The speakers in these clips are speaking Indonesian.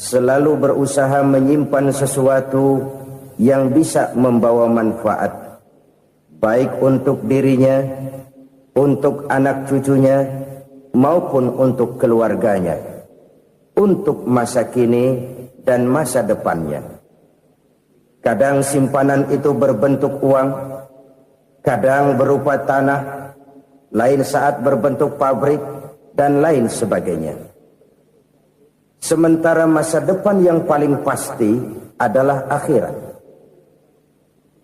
selalu berusaha menyimpan sesuatu yang bisa membawa manfaat, baik untuk dirinya, untuk anak cucunya, maupun untuk keluarganya, untuk masa kini dan masa depannya. Kadang simpanan itu berbentuk uang, kadang berupa tanah, lain saat berbentuk pabrik, dan lain sebagainya. Sementara masa depan yang paling pasti adalah akhirat.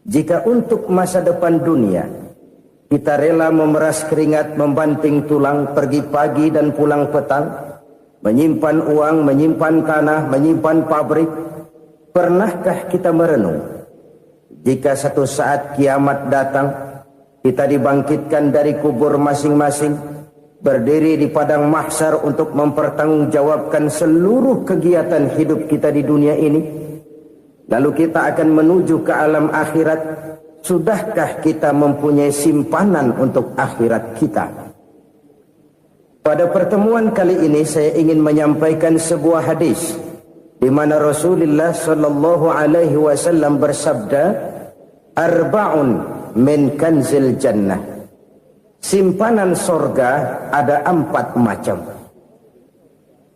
Jika untuk masa depan dunia kita rela memeras keringat, membanting tulang, pergi pagi dan pulang petang, menyimpan uang, menyimpan tanah, menyimpan pabrik, pernahkah kita merenung jika satu saat kiamat datang, kita dibangkitkan dari kubur masing-masing, berdiri di padang mahsyar untuk mempertanggungjawabkan seluruh kegiatan hidup kita di dunia ini, lalu kita akan menuju ke alam akhirat. Sudahkah kita mempunyai simpanan untuk akhirat kita? Pada pertemuan kali ini saya ingin menyampaikan sebuah hadis di mana Rasulullah sallallahu alaihi wasallam bersabda, "Arba'un min kanzil jannah." Simpanan sorga ada 4 macam.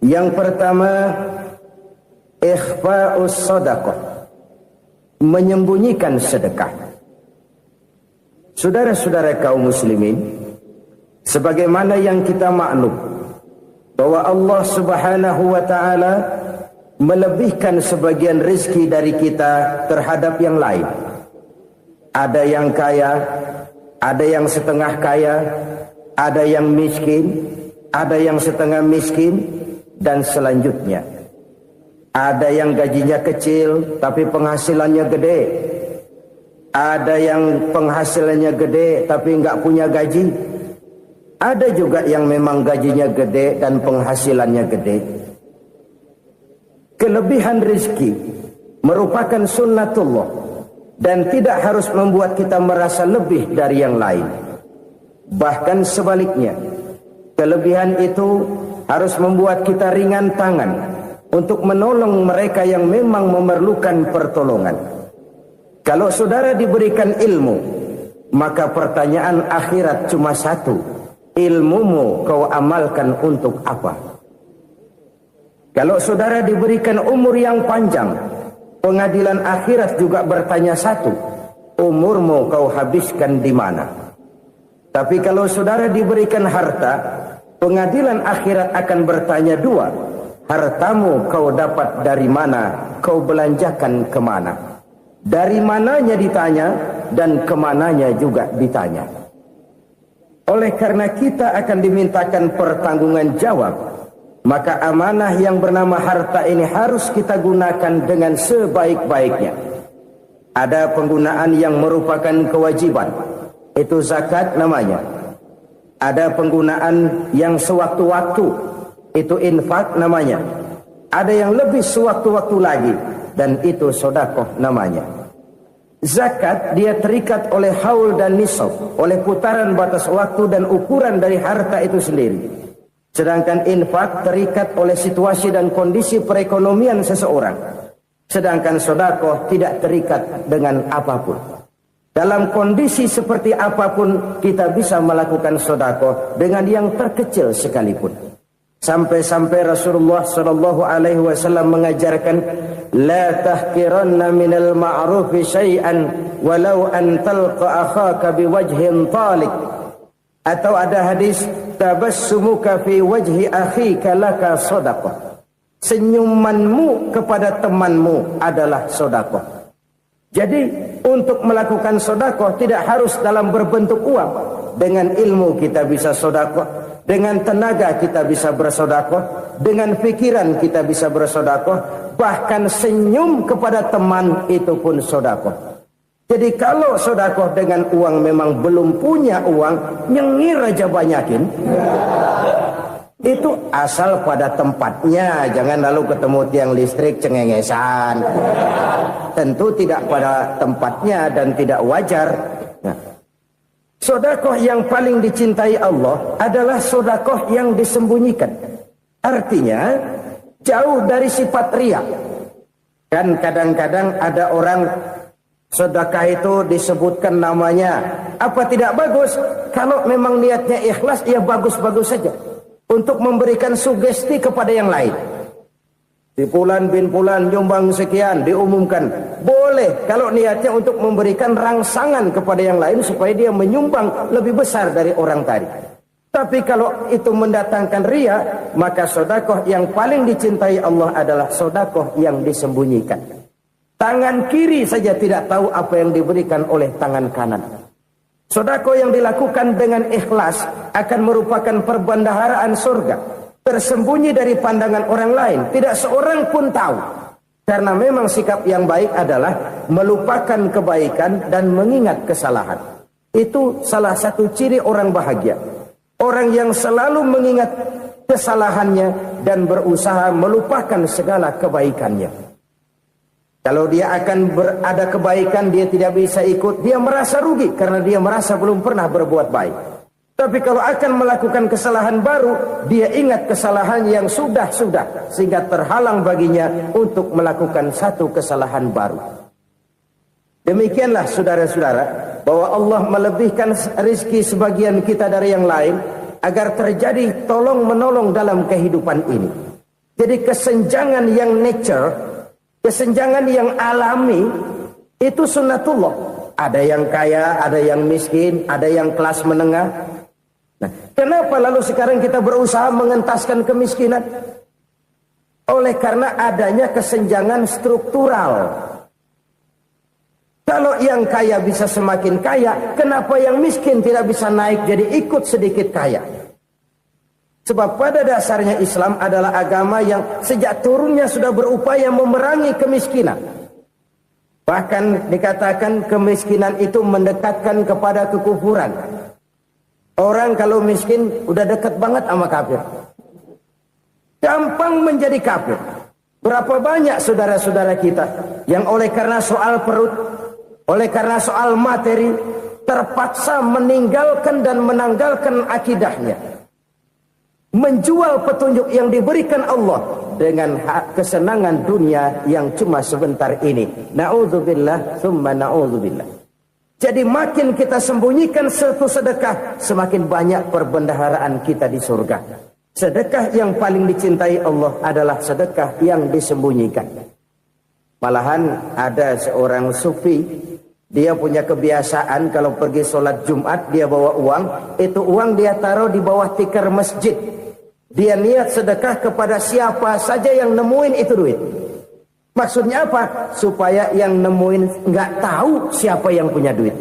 Yang pertama, ikhfa'us sadaqah, menyembunyikan sedekah. Saudara-saudara kaum muslimin, sebagaimana yang kita maklum bahwa Allah Subhanahu wa taala melebihkan sebagian rezeki dari kita terhadap yang lain. Ada yang kaya, ada yang setengah kaya, ada yang miskin, ada yang setengah miskin, dan selanjutnya. Ada yang gajinya kecil tapi penghasilannya gede. Ada yang penghasilannya gede tapi nggak punya gaji. Ada juga yang memang gajinya gede dan penghasilannya gede. Kelebihan rezeki merupakan sunnatullah dan tidak harus membuat kita merasa lebih dari yang lain. Bahkan sebaliknya, kelebihan itu harus membuat kita ringan tangan untuk menolong mereka yang memang memerlukan pertolongan. Kalau saudara diberikan ilmu, maka pertanyaan akhirat cuma satu: ilmumu kau amalkan untuk apa? Kalau saudara diberikan umur yang panjang, pengadilan akhirat juga bertanya satu: umurmu kau habiskan di mana? Tapi kalau saudara diberikan harta, pengadilan akhirat akan bertanya 2: hartamu kau dapat dari mana? Kau belanjakan kemana? Dari mananya ditanya, dan kemananya juga ditanya. Oleh karena kita akan dimintakan pertanggungan jawab, maka amanah yang bernama harta ini harus kita gunakan dengan sebaik-baiknya. Ada penggunaan yang merupakan kewajiban, itu zakat namanya. Ada penggunaan yang sewaktu-waktu, itu infak namanya. Ada yang lebih sewaktu-waktu lagi, dan itu sedekah namanya. Zakat dia terikat oleh haul dan nisab, oleh putaran batas waktu dan ukuran dari harta itu sendiri. Sedangkan infak terikat oleh situasi dan kondisi perekonomian seseorang. Sedangkan sedekah tidak terikat dengan apapun. Dalam kondisi seperti apapun kita bisa melakukan sedekah dengan yang terkecil sekalipun. Sampai-sampai Rasulullah sallallahu alaihi wasallam mengajarkan, la tahqiranna minal ma'rufi syai'an walau an talqa akhaka biwajhin talik. Atau ada hadis, tabassumuka fi wajhi akhika laka shadaqah. Senyumanmu kepada temanmu adalah sedekah. Jadi untuk melakukan sedekah tidak harus dalam berbentuk uang. Dengan ilmu kita bisa sedekah, dengan tenaga kita bisa bersedekah, dengan pikiran kita bisa bersedekah, bahkan senyum kepada teman itu pun sedekah. Jadi kalau sedekah dengan uang memang belum punya uang, nyengir aja banyakin. Itu asal pada tempatnya, jangan lalu ketemu tiang listrik cengengesan. Tentu tidak pada tempatnya dan tidak wajar. Nah, sedekah yang paling dicintai Allah adalah sedekah yang disembunyikan. Artinya, jauh dari sifat riya. Kan kadang-kadang ada orang sedekah itu disebutkan namanya. Apa tidak bagus? Kalau memang niatnya ikhlas, ya bagus-bagus saja. Untuk memberikan sugesti kepada yang lain. Si Fulan bin Fulan nyumbang sekian, diumumkan. Boleh kalau niatnya untuk memberikan rangsangan kepada yang lain supaya dia menyumbang lebih besar dari orang tadi. Tapi kalau itu mendatangkan riya, maka sedekah yang paling dicintai Allah adalah sedekah yang disembunyikan. Tangan kiri saja tidak tahu apa yang diberikan oleh tangan kanan. Sedekah yang dilakukan dengan ikhlas akan merupakan perbendaharaan surga, tersembunyi dari pandangan orang lain, tidak seorang pun tahu. Karena memang sikap yang baik adalah melupakan kebaikan dan mengingat kesalahan. Itu salah satu ciri orang bahagia. Orang yang selalu mengingat kesalahannya dan berusaha melupakan segala kebaikannya. Kalau dia akan ada kebaikan, dia tidak bisa ikut, dia merasa rugi karena dia merasa belum pernah berbuat baik. Tapi kalau akan melakukan kesalahan baru, dia ingat kesalahan yang sudah-sudah, sehingga terhalang baginya untuk melakukan satu kesalahan baru. Demikianlah saudara-saudara, bahwa Allah melebihkan rizki sebagian kita dari yang lain, agar terjadi tolong-menolong dalam kehidupan ini. Jadi kesenjangan yang nature, kesenjangan yang alami, itu sunnatullah. Ada yang kaya, ada yang miskin, ada yang kelas menengah. Nah, kenapa lalu sekarang kita berusaha mengentaskan kemiskinan? Oleh karena adanya kesenjangan struktural. Kalau yang kaya bisa semakin kaya, kenapa yang miskin tidak bisa naik jadi ikut sedikit kaya? Sebab pada dasarnya Islam adalah agama yang sejak turunnya sudah berupaya memerangi kemiskinan. Bahkan dikatakan kemiskinan itu mendekatkan kepada kekufuran. Orang kalau miskin udah dekat banget sama kafir. Gampang menjadi kafir. Berapa banyak saudara-saudara kita yang oleh karena soal perut, oleh karena soal materi, terpaksa meninggalkan dan menanggalkan akidahnya. Menjual petunjuk yang diberikan Allah dengan kesenangan dunia yang cuma sebentar ini. Na'udzubillah, thumma na'udzubillah. Jadi makin kita sembunyikan satu sedekah, semakin banyak perbendaharaan kita di surga. Sedekah yang paling dicintai Allah adalah sedekah yang disembunyikan. Malahan ada seorang sufi, dia punya kebiasaan kalau pergi sholat Jumat dia bawa uang, itu uang dia taruh di bawah tikar masjid. Dia niat sedekah kepada siapa saja yang nemuin itu duit. Maksudnya apa? Supaya yang nemuin nggak tahu siapa yang punya duit.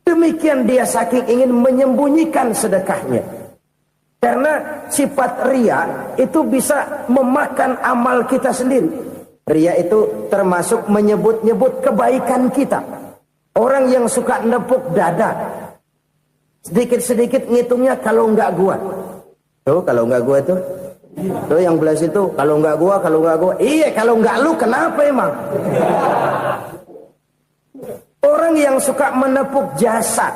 Demikian dia saking ingin menyembunyikan sedekahnya. Karena sifat riya itu bisa memakan amal kita sendiri. Riya itu termasuk menyebut-nyebut kebaikan kita. Orang yang suka nepuk dada, sedikit-sedikit ngitungnya kalau nggak gua. Tuh kalau nggak gua tuh yang belah situ, kalau nggak gua. Iya kalau nggak lu kenapa emang? Orang yang suka menepuk jasad,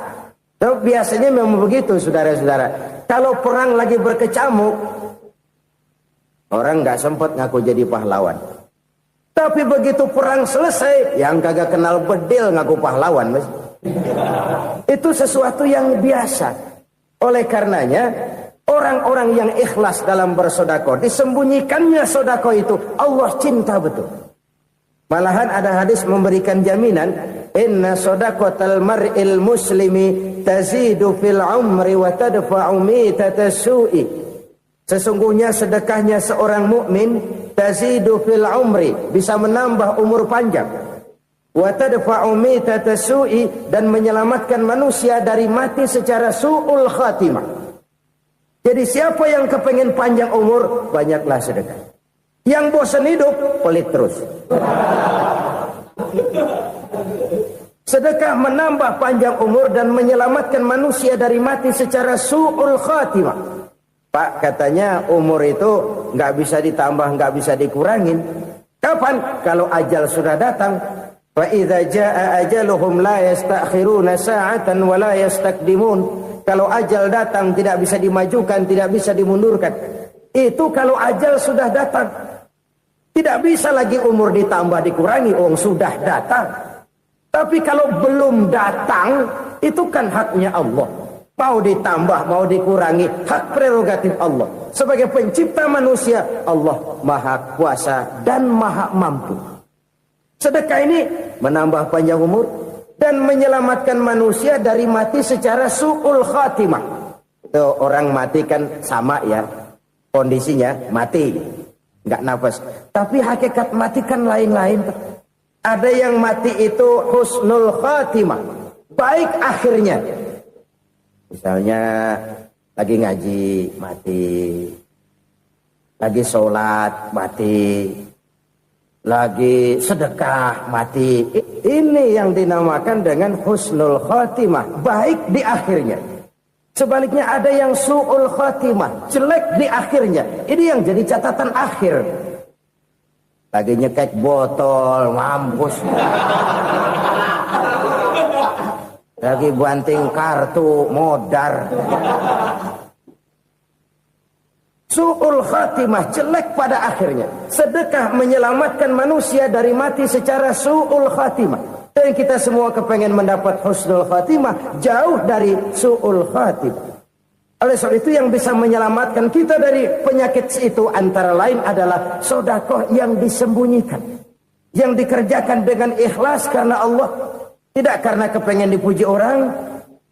tuh biasanya memang begitu saudara-saudara. Kalau perang lagi berkecamuk, orang nggak sempat ngaku jadi pahlawan. Tapi begitu perang selesai, yang kagak kenal bedil ngaku pahlawan, mas. Itu sesuatu yang biasa. Oleh karenanya, orang-orang yang ikhlas dalam bersedekah, disembunyikannya sedekah itu, Allah cinta betul. Malahan ada hadis memberikan jaminan, inna sedaqatal mar'il muslimi tazidu fil umri wa tadfa'u mitatas su'i. Sesungguhnya sedekahnya seorang mukmin tazidu fil umri, bisa menambah umur panjang. Wa tadfa'u mitatas su'i, dan menyelamatkan manusia dari mati secara su'ul khatimah. Jadi siapa yang kepengen panjang umur, banyaklah sedekah. Yang bosan hidup, pelit terus. Sedekah menambah panjang umur dan menyelamatkan manusia dari mati secara su'ul khatimah. Pak, katanya umur itu nggak bisa ditambah, nggak bisa dikurangin. Kapan? Kalau ajal sudah datang. Fa idza jaa ajaluhum la yastakhiruna sa'atan wa la yastakdimun. Kalau ajal datang tidak bisa dimajukan, tidak bisa dimundurkan. Itu kalau ajal sudah datang. Tidak bisa lagi umur ditambah dikurangi, sudah datang. Tapi kalau belum datang, itu kan haknya Allah. Mau ditambah, mau dikurangi, hak prerogatif Allah. Sebagai pencipta manusia, Allah Maha Kuasa dan Maha Mampu. Sedekah ini menambah panjang umur dan menyelamatkan manusia dari mati secara su'ul khatimah. Itu orang mati kan sama ya, kondisinya mati. Nggak nafas. Tapi hakikat mati kan lain-lain. Ada yang mati itu husnul khatimah, baik akhirnya. Misalnya lagi ngaji mati, lagi sholat mati, lagi sedekah mati. Ini yang dinamakan dengan husnul khatimah, baik di akhirnya. Sebaliknya ada yang su'ul khatimah, jelek di akhirnya. Ini yang jadi catatan akhir. Lagi nyekek botol, mampus. Lagi banting kartu, modar. Su'ul khatimah, jelek pada akhirnya. Sedekah menyelamatkan manusia dari mati secara su'ul khatimah. Dan kita semua kepengen mendapat husnul khatimah, jauh dari su'ul khatimah. Oleh sebab itu yang bisa menyelamatkan kita dari penyakit itu antara lain adalah sedekah yang disembunyikan, yang dikerjakan dengan ikhlas karena Allah, tidak karena kepengen dipuji orang,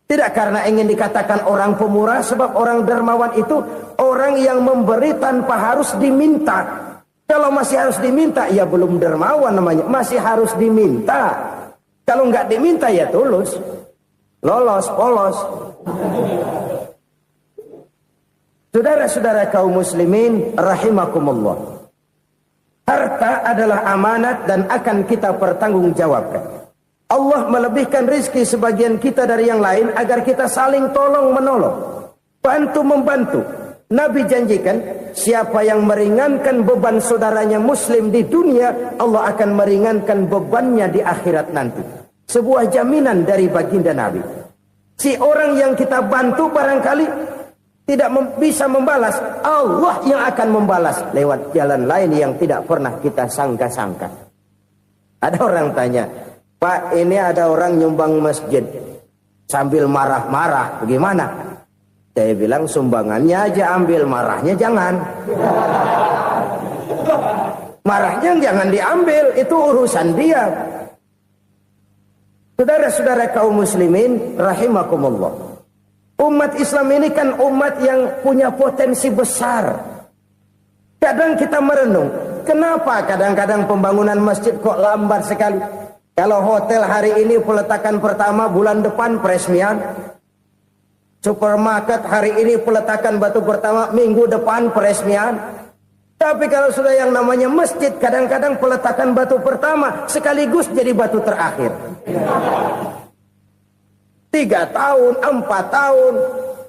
tidak karena ingin dikatakan orang pemurah. Sebab orang dermawan itu orang yang memberi tanpa harus diminta. Kalau masih harus diminta, ya belum dermawan namanya, masih harus diminta. Kalau nggak diminta ya tulus, lolos, polos. Saudara-saudara kaum muslimin rahimakumullah. Harta adalah amanat dan akan kita pertanggungjawabkan. Allah melebihkan rizki sebagian kita dari yang lain agar kita saling tolong menolong, bantu membantu. Nabi janjikan, siapa yang meringankan beban saudaranya muslim di dunia, Allah akan meringankan bebannya di akhirat nanti. Sebuah jaminan dari baginda Nabi. Si orang yang kita bantu barangkali tidak bisa membalas, Allah yang akan membalas lewat jalan lain yang tidak pernah kita sangka-sangka. Ada orang tanya, Pak, ini ada orang nyumbang masjid sambil marah-marah, bagaimana? Saya bilang sumbangannya aja ambil, marahnya jangan. Marahnya jangan diambil, itu urusan dia. Saudara-saudara kaum muslimin rahimakumullah. Umat Islam ini kan umat yang punya potensi besar. Kadang kita merenung, kenapa kadang-kadang pembangunan masjid kok lambat sekali? Kalau hotel hari ini peletakan pertama, bulan depan peresmian. Supermarket hari ini peletakan batu pertama, minggu depan peresmian. Tapi kalau sudah yang namanya masjid, kadang-kadang peletakan batu pertama sekaligus jadi batu terakhir. 3 tahun, 4 tahun,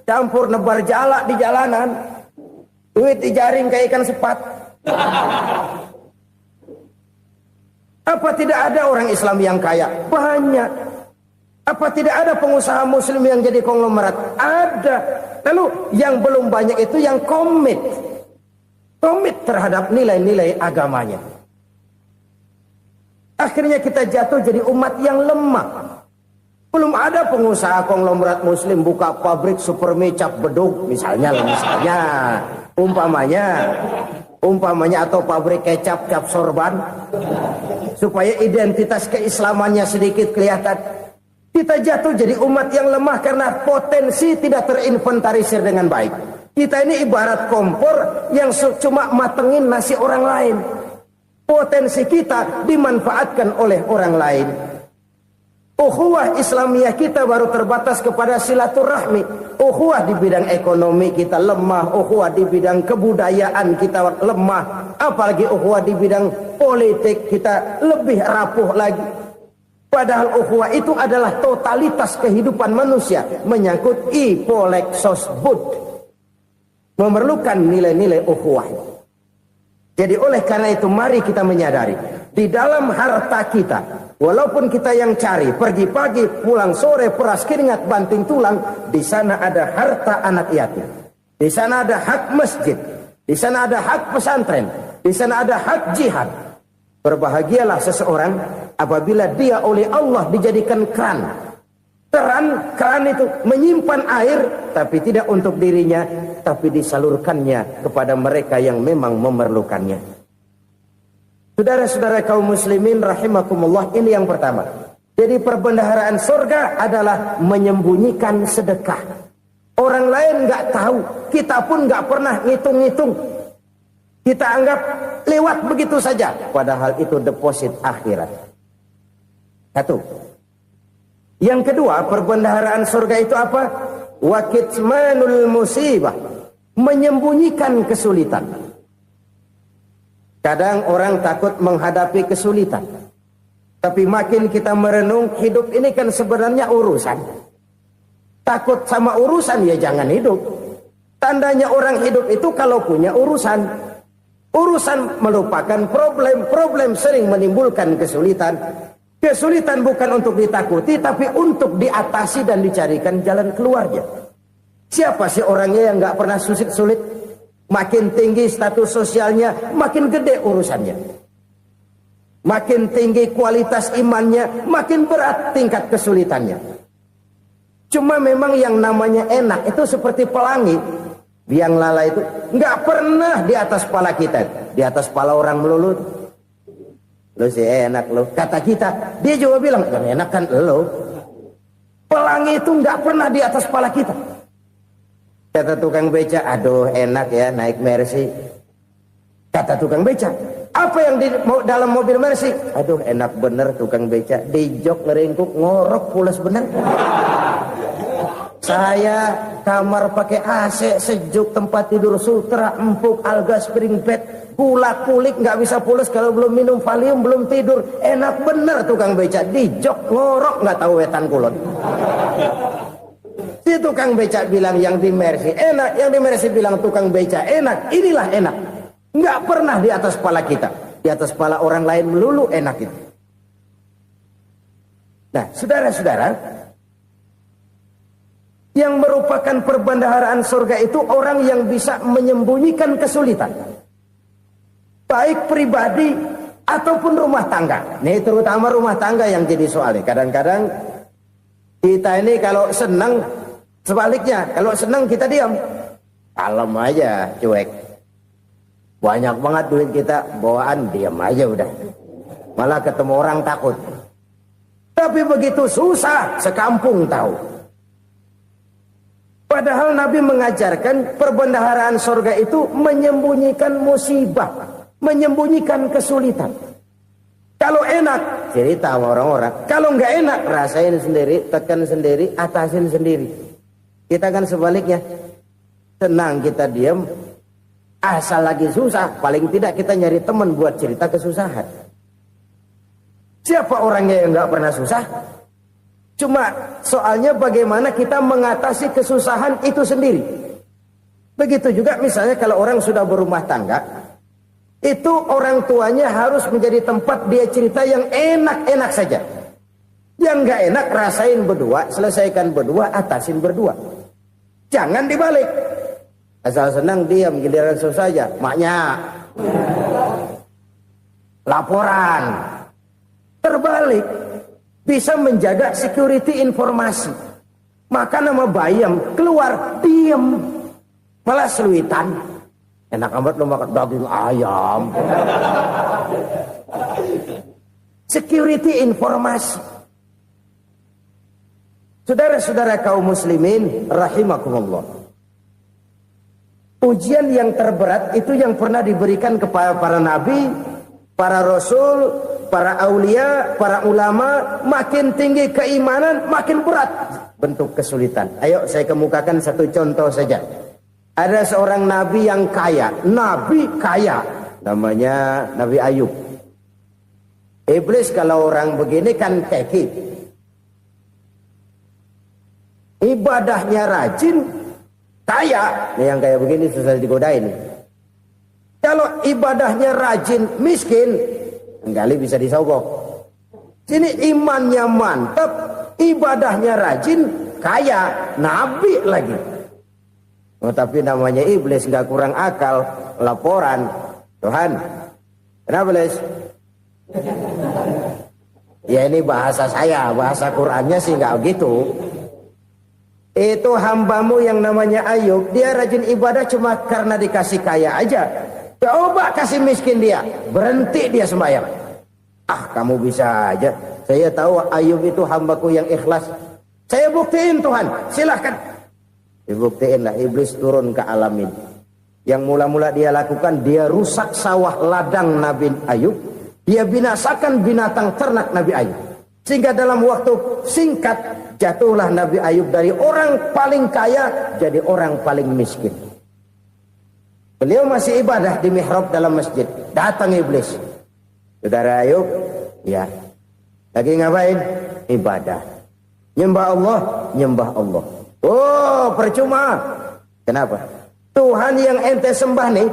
campur nebar jalak di jalanan, duit dijaring kayak ikan sepat. Apa tidak ada orang Islam yang kaya? Banyak. Apa tidak ada pengusaha muslim yang jadi konglomerat? Ada. Lalu yang belum banyak itu yang komit terhadap nilai-nilai agamanya. Akhirnya kita jatuh jadi umat yang lemah. Belum ada pengusaha konglomerat muslim buka pabrik supermi cap beduk misalnya umpamanya atau pabrik kecap cap sorban supaya identitas keislamannya sedikit kelihatan. Kita jatuh jadi umat yang lemah karena potensi tidak terinventarisir dengan baik. Kita ini ibarat kompor yang cuma matengin nasi orang lain. Potensi kita dimanfaatkan oleh orang lain. Ukhuwah Islamiyah kita baru terbatas kepada silaturahmi. Ukhuwah di bidang ekonomi kita lemah. Ukhuwah di bidang kebudayaan kita lemah. Apalagi ukhuwah di bidang politik kita lebih rapuh lagi. Padahal ukhuwah itu adalah totalitas kehidupan manusia, menyangkut ipolexosbud, memerlukan nilai-nilai ukhuwah. Jadi oleh karena itu mari kita menyadari, di dalam harta kita, walaupun kita yang cari, pergi pagi, pulang sore, peras keringat, banting tulang, di sana ada harta anak yatim, di sana ada hak masjid, Di sana ada hak pesantren, di sana ada hak jihad. Berbahagialah seseorang apabila dia oleh Allah dijadikan keran. Keran itu menyimpan air, tapi tidak untuk dirinya, tapi disalurkannya kepada mereka yang memang memerlukannya. Saudara-saudara kaum muslimin rahimakumullah, ini yang pertama. Jadi perbendaharaan surga adalah menyembunyikan sedekah. Orang lain nggak tahu, kita pun nggak pernah ngitung-ngitung. Kita anggap lewat begitu saja, padahal itu deposit akhirat. Satu. Yang kedua, perbendaharaan surga itu apa? Wa kitmanul musibah, menyembunyikan kesulitan. Kadang orang takut menghadapi kesulitan, tapi makin kita merenung, hidup ini kan sebenarnya urusan. Takut sama urusan, ya jangan hidup. Tandanya orang hidup itu kalau punya urusan. Urusan melupakan problem. Problem sering menimbulkan kesulitan. Kesulitan bukan untuk ditakuti, tapi untuk diatasi dan dicarikan jalan keluarnya. Siapa sih orangnya yang nggak pernah sulit-sulit? Makin tinggi status sosialnya, makin gede urusannya. Makin tinggi kualitas imannya, makin berat tingkat kesulitannya. Cuma memang yang namanya enak itu seperti pelangi. Biang lala itu nggak pernah di atas kepala kita, di atas kepala orang melulu. Lo sih enak lo, kata kita. Dia juga bilang, yang enak kan lo. Pelangi itu nggak pernah di atas kepala kita. Kata tukang beca, aduh enak ya naik Mercy. Kata tukang beca, apa yang di dalam mobil Mercy? Aduh enak bener tukang beca, di jok ngeringkuk ngorok pulas bener. Saya kamar pakai AC, sejuk, tempat tidur sutra, empuk, alga, spring bed, kulak kulik, nggak bisa pulas kalau belum minum Valium, belum tidur. Enak bener tukang beca, di jok ngorok nggak tahu wetan kulon. Si tukang beca bilang yang di Mercy enak, yang di Mercy bilang tukang beca enak. Inilah enak, nggak pernah di atas kepala kita, di atas kepala orang lain melulu enak itu. Nah, saudara-saudara, yang merupakan perbendaharaan surga itu orang yang bisa menyembunyikan kesulitan, baik pribadi ataupun rumah tangga. Nih terutama rumah tangga yang jadi soalnya. Kadang-kadang kita ini kalau senang, sebaliknya kalau senang kita diam, kalem aja, cuek. Banyak banget duit kita bawaan, diam aja udah. Malah ketemu orang takut. Tapi begitu susah, sekampung tahu. Padahal Nabi mengajarkan perbendaharaan surga itu menyembunyikan musibah, menyembunyikan kesulitan. Kalau enak, cerita sama orang-orang. Kalau nggak enak, rasain sendiri, tekan sendiri, atasin sendiri. Kita kan sebaliknya, tenang kita diam, asal lagi susah, paling tidak kita nyari teman buat cerita kesusahan. Siapa orangnya yang nggak pernah susah? Cuma soalnya bagaimana kita mengatasi kesusahan itu sendiri. Begitu juga misalnya kalau orang sudah berumah tangga, itu orang tuanya harus menjadi tempat dia cerita yang enak-enak saja. Yang nggak enak rasain berdua, selesaikan berdua, atasin berdua. Jangan dibalik. Asal senang diam, giliran susah saja. Maknya laporan. Terbalik. Bisa menjaga security informasi. Maka nama bayam keluar diem, malah seluitan. Enak amat lo makan daging ayam. Security informasi. Saudara-saudara kaum muslimin rahimakumullah. Ujian yang terberat itu yang pernah diberikan kepada para nabi, para rasul, para aulia, para ulama. Makin tinggi keimanan, makin berat bentuk kesulitan. Ayo saya kemukakan satu contoh saja. Ada seorang nabi yang kaya, nabi kaya, namanya Nabi Ayub. Iblis kalau orang begini kan keki, ibadahnya rajin, kaya. Nih yang kayak begini susah digodain. Kalau ibadahnya rajin, miskin, kali bisa disogok. Sini imannya mantap, ibadahnya rajin, kaya, nabi lagi. Tapi namanya iblis, nggak kurang akal. Laporan, Tuhan, kenapa Les? Ya ini bahasa saya, bahasa Qur'annya sih nggak gitu. Itu hambamu yang namanya Ayub, dia rajin ibadah cuma karena dikasih kaya aja. Coba kasih miskin dia, berhenti dia sembahyang. Ah, kamu bisa aja. Saya tahu Ayub itu hambaku yang ikhlas. Saya buktiin Tuhan, silahkan. Dibuktiin lah, iblis turun ke alam ini. Yang mula-mula dia lakukan, dia rusak sawah ladang Nabi Ayub. Dia binasakan binatang ternak Nabi Ayub. Sehingga dalam waktu singkat, jatuhlah Nabi Ayub dari orang paling kaya, jadi orang paling miskin. Beliau masih ibadah di mihrab dalam masjid. Datang iblis. Saudara Ayub, ya. Lagi ngapain? Ibadah. Nyembah Allah, nyembah Allah. Oh, percuma. Kenapa? Tuhan yang ente sembah nih,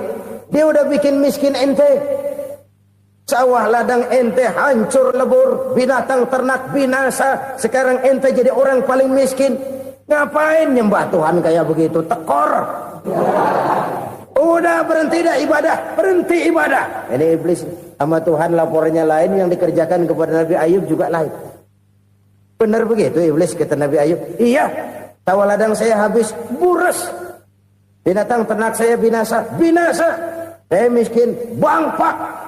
dia udah bikin miskin ente. Sawah ladang ente hancur lebur, binatang ternak binasa. Sekarang ente jadi orang paling miskin. Ngapain nyembah Tuhan kayak begitu? Tekor. Udah berhenti dah ibadah, berhenti ibadah. Ini iblis sama Tuhan laporannya lain, yang dikerjakan kepada Nabi Ayub juga lain. Benar begitu iblis, kata Nabi Ayub. Iya, sawah ladang saya habis, buras. Binatang ternak saya binasa, binasa. Saya miskin, bangpak.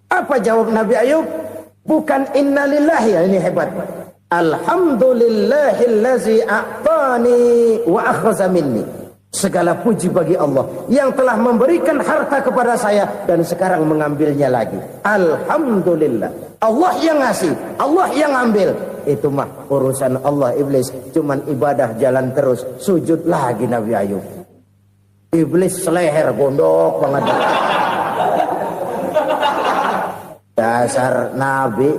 Apa jawab Nabi Ayub? Bukan innalillahi, ya, ini hebat. Alhamdulillahillazi a'tani wa akhadha minni. Segala puji bagi Allah yang telah memberikan harta kepada saya dan sekarang mengambilnya lagi. Alhamdulillah. Allah yang ngasih, Allah yang ambil. Itu mah urusan Allah. Iblis cuman ibadah jalan terus, sujud lagi Nabi Ayub. Iblis seleher gondok banget. Dasar Nabi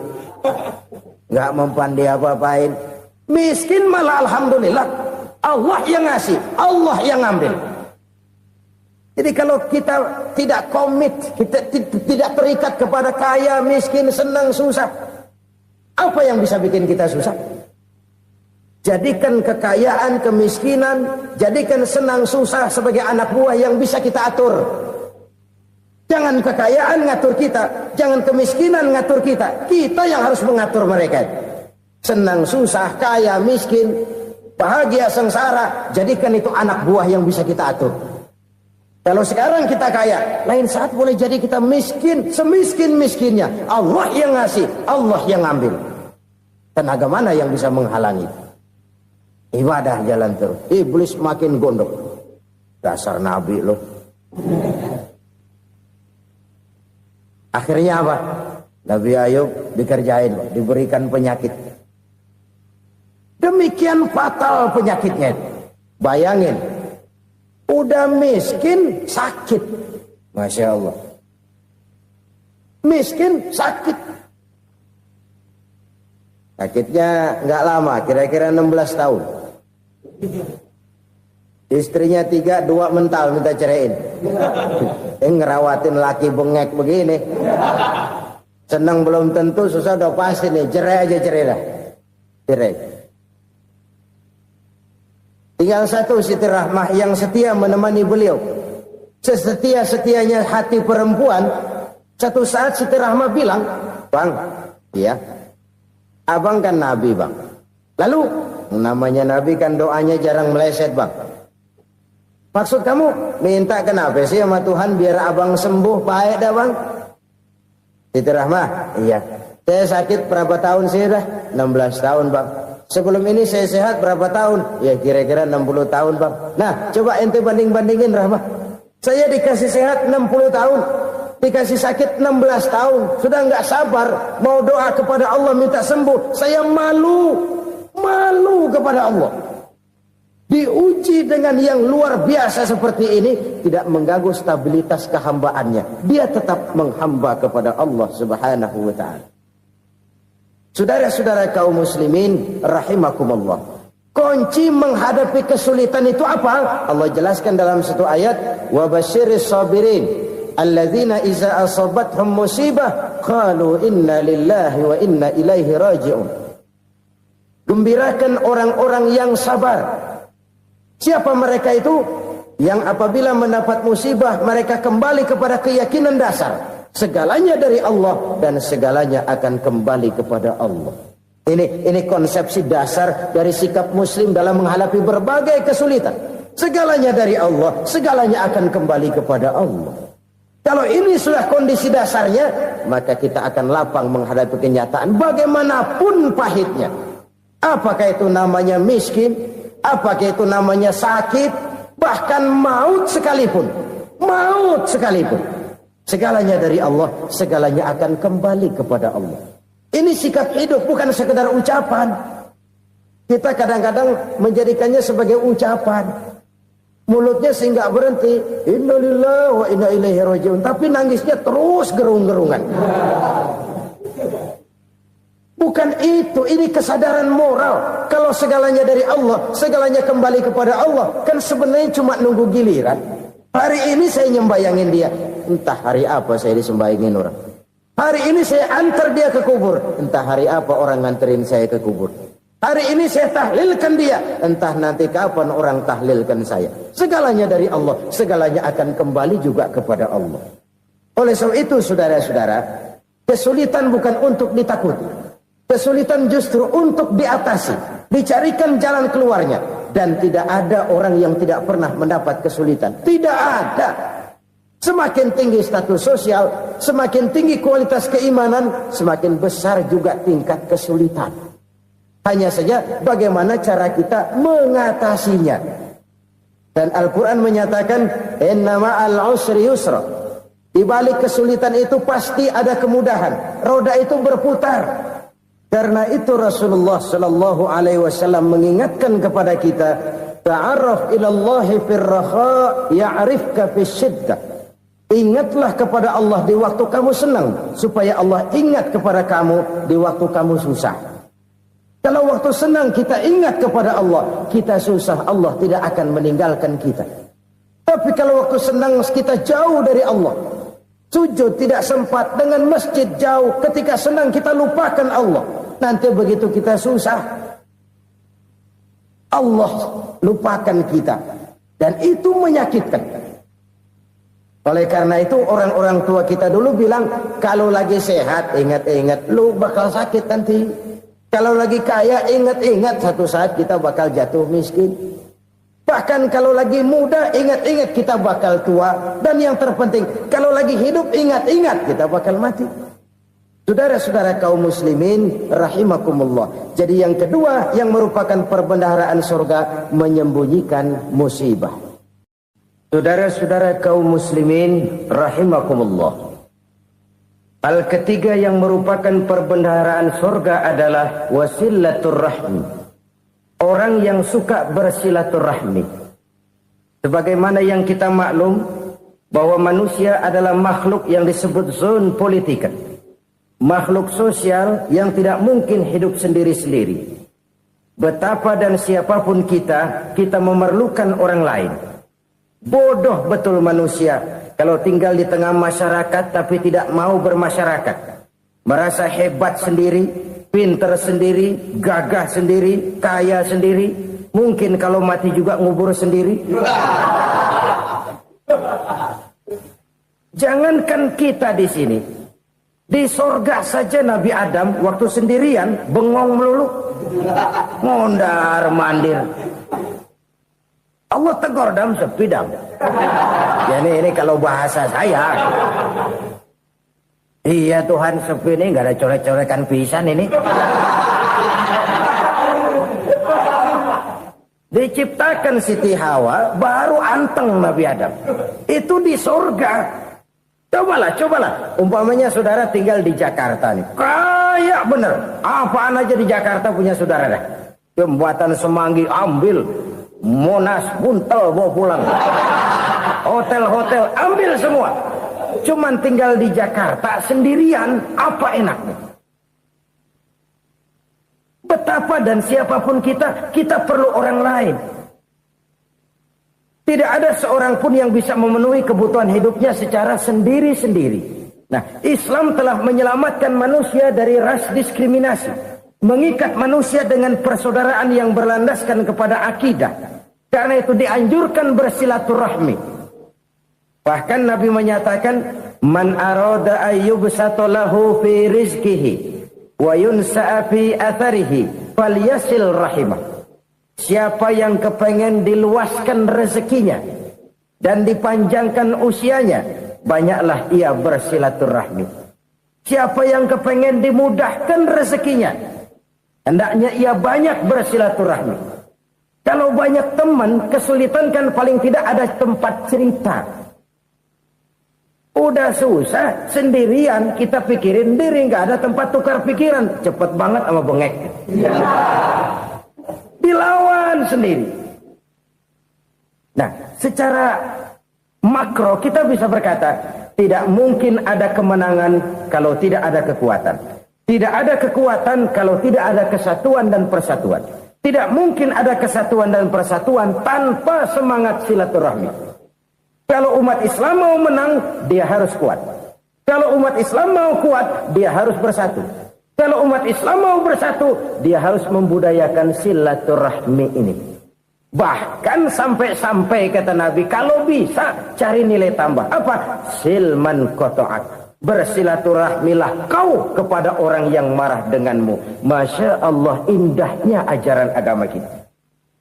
nggak mempan dia apa-apain. Miskin malah alhamdulillah. Allah yang ngasih, Allah yang ambil. Jadi kalau kita tidak komit, kita tidak terikat kepada kaya, miskin, senang, susah, apa yang bisa bikin kita susah? Jadikan kekayaan, kemiskinan, jadikan senang, susah sebagai anak buah yang bisa kita atur. Jangan kekayaan ngatur kita, jangan kemiskinan ngatur kita. Kita yang harus mengatur mereka. Senang, susah, kaya, miskin, bahagia, sengsara, jadikan itu anak buah yang bisa kita atur. Kalau sekarang kita kaya, lain saat boleh jadi kita miskin, semiskin-miskinnya. Allah yang ngasih, Allah yang ambil. Tenaga mana yang bisa menghalangi? Ibadah jalan terus. Iblis makin gondok. Dasar Nabi loh. Akhirnya apa? Nabi Ayub dikerjain, diberikan penyakit. Demikian fatal penyakitnya. Bayangin, udah miskin, sakit. Masya Allah. Miskin, sakit. Sakitnya nggak lama, kira-kira 16 tahun. Istrinya 3, 2 mental minta ceraiin. Ngerawatin laki bengek begini. Senang belum tentu, susah udah pasti nih. Cerai aja, cerai dah. Cerai. Tinggal satu Siti Rahmah yang setia menemani beliau. Sesetia-setianya hati perempuan. Satu saat Siti Rahmah bilang, "Bang, iya, abang kan Nabi, Bang. Lalu, namanya Nabi kan doanya jarang meleset, Bang. Maksud kamu minta kenapa sih sama Tuhan biar abang sembuh baik dah, Bang?" Siti Rahmah, iya. Saya sakit berapa tahun sih dah? 16 tahun, Bang. Sebelum ini saya sehat berapa tahun? Ya kira-kira 60 tahun, Bang. Nah, coba ente banding-bandingin, Rahmah. Saya dikasih sehat 60 tahun. Dikasih sakit 16 tahun. Sudah nggak sabar. Mau doa kepada Allah minta sembuh. Saya malu. Malu kepada Allah. Diuji dengan yang luar biasa seperti ini, tidak mengganggu stabilitas kehambaannya. Dia tetap menghamba kepada Allah Subhanahu wa ta'ala. Saudara-saudara kaum muslimin rahimakumullah. Kunci menghadapi kesulitan itu apa? Allah jelaskan dalam satu ayat, wa basyiris sabirin alladzina iza asabathum musibah qalu inna lillahi wa inna ilaihi raji'un. Gembirakan orang-orang yang sabar Siapa mereka itu? Yang apabila mendapat musibah mereka kembali kepada keyakinan dasar, segalanya dari Allah dan segalanya akan kembali kepada Allah. Ini konsepsi dasar dari sikap muslim dalam menghadapi berbagai kesulitan. Segalanya dari Allah, segalanya akan kembali kepada Allah. Kalau ini sudah kondisi dasarnya, maka kita akan lapang menghadapi kenyataan bagaimanapun pahitnya. Apakah itu namanya miskin, apakah itu namanya sakit, bahkan maut sekalipun. Maut sekalipun. Segalanya dari Allah, segalanya akan kembali kepada Allah. Ini sikap hidup, bukan sekedar ucapan. Kita kadang-kadang menjadikannya sebagai ucapan. Mulutnya sehingga berhenti, innalillahi wa inna ilaihi rajiun, tapi nangisnya terus gerung-gerungan. Bukan itu, ini kesadaran moral. Kalau segalanya dari Allah, segalanya kembali kepada Allah, kan sebenarnya cuma nunggu giliran. Hari ini saya nyembayangin dia, entah hari apa saya disembayangin orang. Hari ini saya antar dia ke kubur, entah hari apa orang nganterin saya ke kubur. Hari ini saya tahlilkan dia, entah nanti kapan orang tahlilkan saya. Segalanya dari Allah, segalanya akan kembali juga kepada Allah. Oleh sebab itu saudara-saudara, kesulitan bukan untuk ditakuti. Kesulitan justru untuk diatasi, dicarikan jalan keluarnya. Dan tidak ada orang yang tidak pernah mendapat kesulitan. Tidak ada. Semakin tinggi status sosial, semakin tinggi kualitas keimanan, semakin besar juga tingkat kesulitan. Hanya saja bagaimana cara kita mengatasinya. Dan Al-Quran menyatakan, inna ma'al usri yusra. Di balik kesulitan itu pasti ada kemudahan. Roda itu berputar. Karena itu Rasulullah sallallahu alaihi wasallam mengingatkan kepada kita, ta'arraf ilallahi fir raha ya'rifka fis syiddah. Ingatlah kepada Allah di waktu kamu senang, supaya Allah ingat kepada kamu di waktu kamu susah. Kalau waktu senang kita ingat kepada Allah, kita susah, Allah tidak akan meninggalkan kita. Tapi kalau waktu senang kita jauh dari Allah, sujud tidak sempat, dengan masjid jauh, ketika senang kita lupakan Allah. Nanti begitu kita susah, Allah lupakan kita. Dan itu menyakitkan. Oleh karena itu orang-orang tua kita dulu bilang, kalau lagi sehat ingat-ingat lu bakal sakit nanti. Kalau lagi kaya ingat-ingat satu saat kita bakal jatuh miskin. Bahkan kalau lagi muda ingat-ingat kita bakal tua. Dan yang terpenting kalau lagi hidup ingat-ingat kita bakal mati. Saudara-saudara kaum muslimin rahimakumullah. Jadi yang kedua yang merupakan perbendaharaan surga, menyembunyikan musibah. Saudara-saudara kaum muslimin rahimakumullah. Hal ketiga yang merupakan perbendaharaan surga adalah wasilatur rahmi. Orang yang suka bersilaturahmi. Sebagaimana yang kita maklum bahwa manusia adalah makhluk yang disebut zon politika. Makhluk sosial yang tidak mungkin hidup sendiri-sendiri. Betapa dan siapapun kita memerlukan orang lain. Bodoh betul manusia kalau tinggal di tengah masyarakat tapi tidak mau bermasyarakat. Merasa hebat sendiri, pinter sendiri, gagah sendiri, kaya sendiri. Mungkin kalau mati juga ngubur sendiri. Jangankan kita di sini, di sorga saja Nabi Adam waktu sendirian bengong melulu, mondar mandir. Allah tegur dam sepi dam. Jadi ini kalau bahasa saya, iya Tuhan sepi ini nggak ada coret-coretan pisan ini. Diciptakan Siti Hawa baru anteng Nabi Adam. Itu di surga. Cobalah. Umpamanya saudara tinggal di Jakarta nih. Kayak bener. Apaan aja di Jakarta punya saudara dah. Jembatan Semanggi ambil. Monas, Buntel bawa pulang. Hotel-hotel ambil semua. Cuman tinggal di Jakarta sendirian, apa enaknya? Betapa dan siapapun kita perlu orang lain. Tidak ada seorang pun yang bisa memenuhi kebutuhan hidupnya secara sendiri-sendiri. Nah, Islam telah menyelamatkan manusia dari ras diskriminasi. Mengikat manusia dengan persaudaraan yang berlandaskan kepada akidah. Karena itu dianjurkan bersilaturahmi. Bahkan Nabi menyatakan, man arada ayyubsata lahu fi rizqihi wa yunsa'a fi atharihi falyasil rahimah. Siapa yang kepengen diluaskan rezekinya dan dipanjangkan usianya, banyaklah ia bersilaturahmi. Siapa yang kepengen dimudahkan rezekinya, hendaknya ia banyak bersilaturahmi. Kalau banyak teman, kesulitan kan paling tidak ada tempat cerita. Udah susah, sendirian kita pikirin diri, nggak ada tempat tukar pikiran. Cepet banget sama bengek. Dilawan sendiri. Nah, secara makro kita bisa berkata, tidak mungkin ada kemenangan kalau tidak ada kekuatan. Tidak ada kekuatan kalau tidak ada kesatuan dan persatuan. Tidak mungkin ada kesatuan dan persatuan tanpa semangat silaturahmi. Kalau umat Islam mau menang, dia harus kuat. Kalau umat Islam mau kuat, dia harus bersatu. Kalau umat Islam mau bersatu, dia harus membudayakan silaturahmi ini. Bahkan sampai-sampai kata Nabi, kalau bisa cari nilai tambah. Apa? Silman qata'ak. Bersilaturahmilah kau kepada orang yang marah denganmu. Masya Allah, indahnya ajaran agama kita.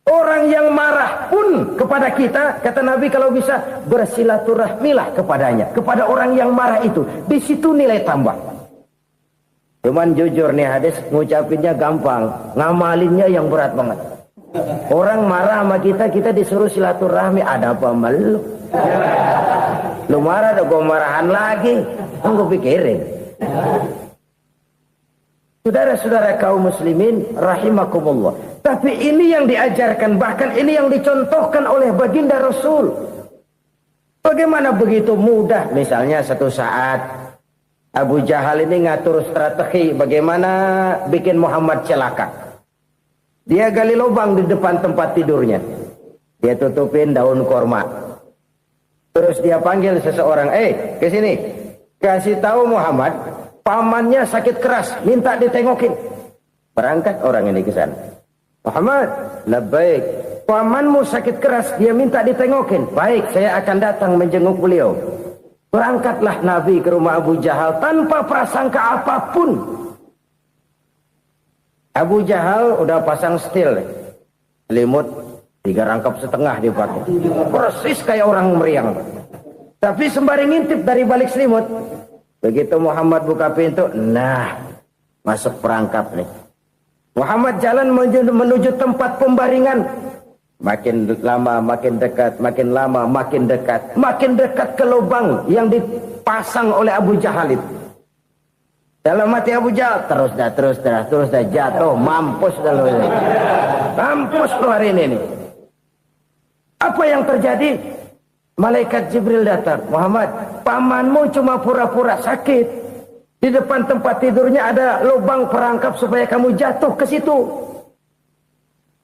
Orang yang marah pun kepada kita, kata Nabi, kalau bisa bersilaturahmilah kepadanya. Kepada orang yang marah itu. Di situ nilai tambah. Cuman jujur nih hadis, ngucapinnya gampang, ngamalinnya yang berat banget. Orang marah sama kita, kita disuruh silaturahmi, ada apa malu? Lu marah, ada gue marahan lagi. Gue pikirin. Saudara-saudara kaum muslimin rahimakumullah. Tapi ini yang diajarkan, bahkan ini yang dicontohkan oleh baginda Rasul. Bagaimana begitu mudah? Misalnya satu saat Abu Jahal ini ngatur strategi bagaimana bikin Muhammad celaka. Dia gali lubang di depan tempat tidurnya. Dia tutupin daun korma. Terus dia panggil seseorang, ke sini. Kasih tahu Muhammad, pamannya sakit keras, minta ditengokin. Berangkat orang ini ke sana. Muhammad, labbaik. Pamanmu sakit keras, dia minta ditengokin. Baik, saya akan datang menjenguk beliau. Berangkatlah Nabi ke rumah Abu Jahal tanpa prasangka apapun. Abu Jahal udah pasang setil, selimut 3 rangkap setengah dipakai, persis kayak orang meriang. Tapi sembari ngintip dari balik selimut, begitu Muhammad buka pintu, nah masuk perangkap nih. Muhammad jalan menuju tempat pembaringan. Makin lama makin dekat, makin lama makin dekat, makin dekat ke lubang yang dipasang oleh Abu Jahal itu. Dalam hati Abu Jahal, terus dah jatuh, mampus dah lu ini. Mampus lu hari ini nih. Apa yang terjadi? Malaikat Jibril datang. Muhammad, pamanmu cuma pura-pura sakit. Di depan tempat tidurnya ada lubang perangkap supaya kamu jatuh ke situ.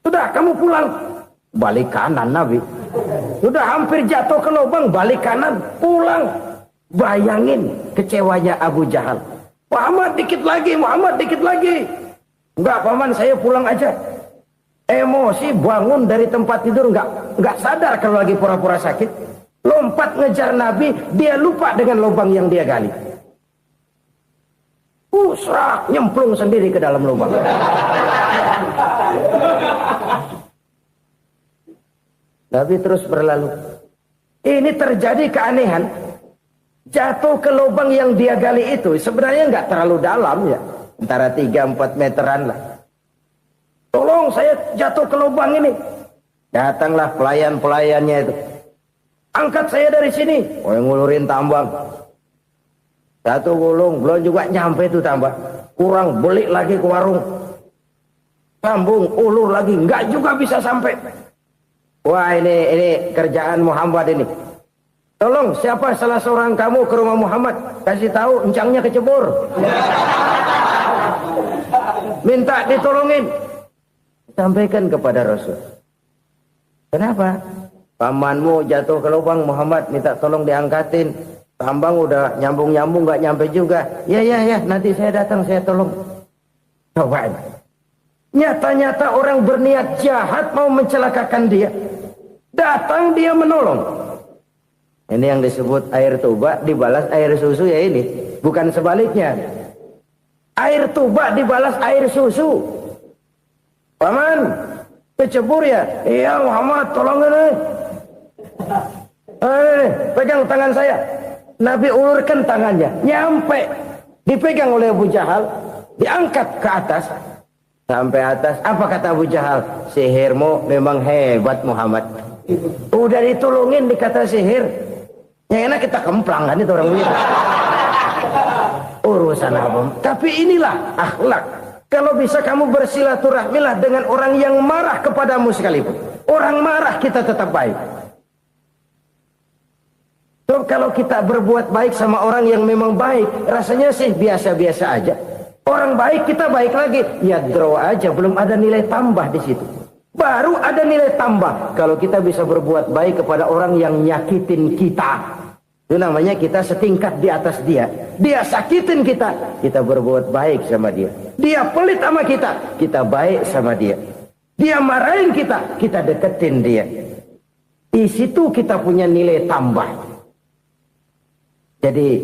Sudah, kamu pulang. Balik kanan Nabi. Sudah hampir jatuh ke lubang, balik kanan, pulang. Bayangin kecewanya Abu Jahal. Muhammad dikit lagi, Muhammad dikit lagi. Enggak paman, saya pulang aja. Emosi bangun dari tempat tidur, enggak sadar kalau lagi pura-pura sakit. Lompat ngejar Nabi, dia lupa dengan lubang yang dia gali. Serak, nyemplung sendiri ke dalam lubang. Nabi terus berlalu. Ini terjadi keanehan. Jatuh ke lubang yang dia gali itu sebenarnya nggak terlalu dalam ya, antara 3-4 meteran lah. Tolong saya jatuh ke lubang ini. Datanglah pelayan-pelayannya itu. Angkat saya dari sini. Yang ngulurin tambang. Satu gulung, belum juga nyampe itu tambang. Kurang, beli lagi ke warung. Sambung, ulur lagi, nggak juga bisa sampai. Wah ini kerjaan Muhammad ini. Tolong siapa salah seorang kamu ke rumah Muhammad, kasih tahu encangnya kecebur. Minta ditolongin. Sampaikan kepada Rasul. Kenapa? Pamanmu jatuh ke lubang, Muhammad minta tolong diangkatin. Tambang udah nyambung-nyambung nggak nyampe juga. Ya nanti saya datang saya tolong. Coba. Nyata-nyata orang berniat jahat mau mencelakakan dia. Datang dia menolong. Ini yang disebut air tuba dibalas air susu ya ini. Bukan sebaliknya. Air tuba dibalas air susu. Paman, kecebur ya? Iya Muhammad, tolong ini. Pegang tangan saya. Nabi ulurkan tangannya. Nyampe. Dipegang oleh Abu Jahal. Diangkat ke atas. Sampai atas. Apa kata Abu Jahal? Sihirmu memang hebat Muhammad. Udah ditolongin dikata sihir. Yang enak kita kemplang kan itu orang begitu. Urusan apa? Tapi inilah akhlak. Kalau bisa kamu bersilaturahmilah dengan orang yang marah kepadamu sekalipun. Orang marah kita tetap baik. So, kalau kita berbuat baik sama orang yang memang baik, rasanya sih biasa-biasa aja. Orang baik kita baik lagi, ya draw aja, belum ada nilai tambah di situ. Baru ada nilai tambah kalau kita bisa berbuat baik kepada orang yang nyakitin kita. Itu namanya kita setingkat di atas dia. Dia sakitin kita, kita berbuat baik sama dia. Dia pelit sama kita, kita baik sama dia. Dia marahin kita, kita deketin dia. Di situ kita punya nilai tambah. Jadi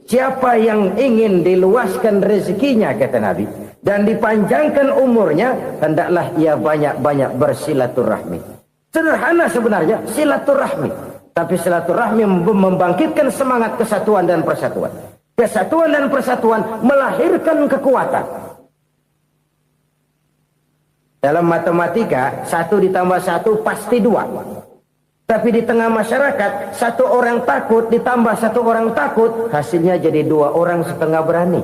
siapa yang ingin diluaskan rezekinya kata Nabi dan dipanjangkan umurnya, hendaklah ia banyak-banyak bersilaturahmi. Sederhana sebenarnya silaturahmi, tapi silaturahmi membangkitkan semangat kesatuan dan persatuan. Kesatuan dan persatuan melahirkan kekuatan. Dalam matematika 1 ditambah 1 pasti 2. Tapi di tengah masyarakat 1 orang takut ditambah 1 orang takut, hasilnya jadi 2 orang setengah berani.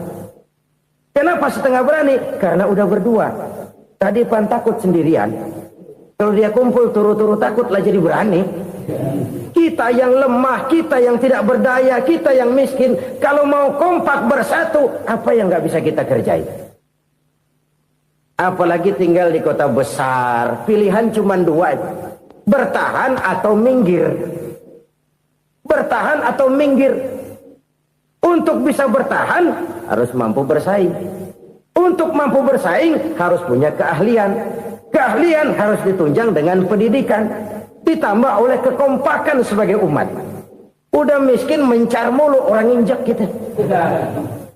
Kenapa setengah berani? Karena udah berdua. Tadi pan takut sendirian. Kalau dia kumpul turu-turu takutlah jadi berani. Kita yang lemah, kita yang tidak berdaya, kita yang miskin, kalau mau kompak bersatu, apa yang nggak bisa kita kerjain? Apalagi tinggal di kota besar, pilihan cuma 2. Bertahan atau minggir. Bertahan atau minggir. Untuk bisa bertahan harus mampu bersaing. Untuk mampu bersaing harus punya keahlian. Keahlian harus ditunjang dengan pendidikan. Ditambah oleh kekompakan sebagai umat. Udah miskin mencar mulu, orang injak kita.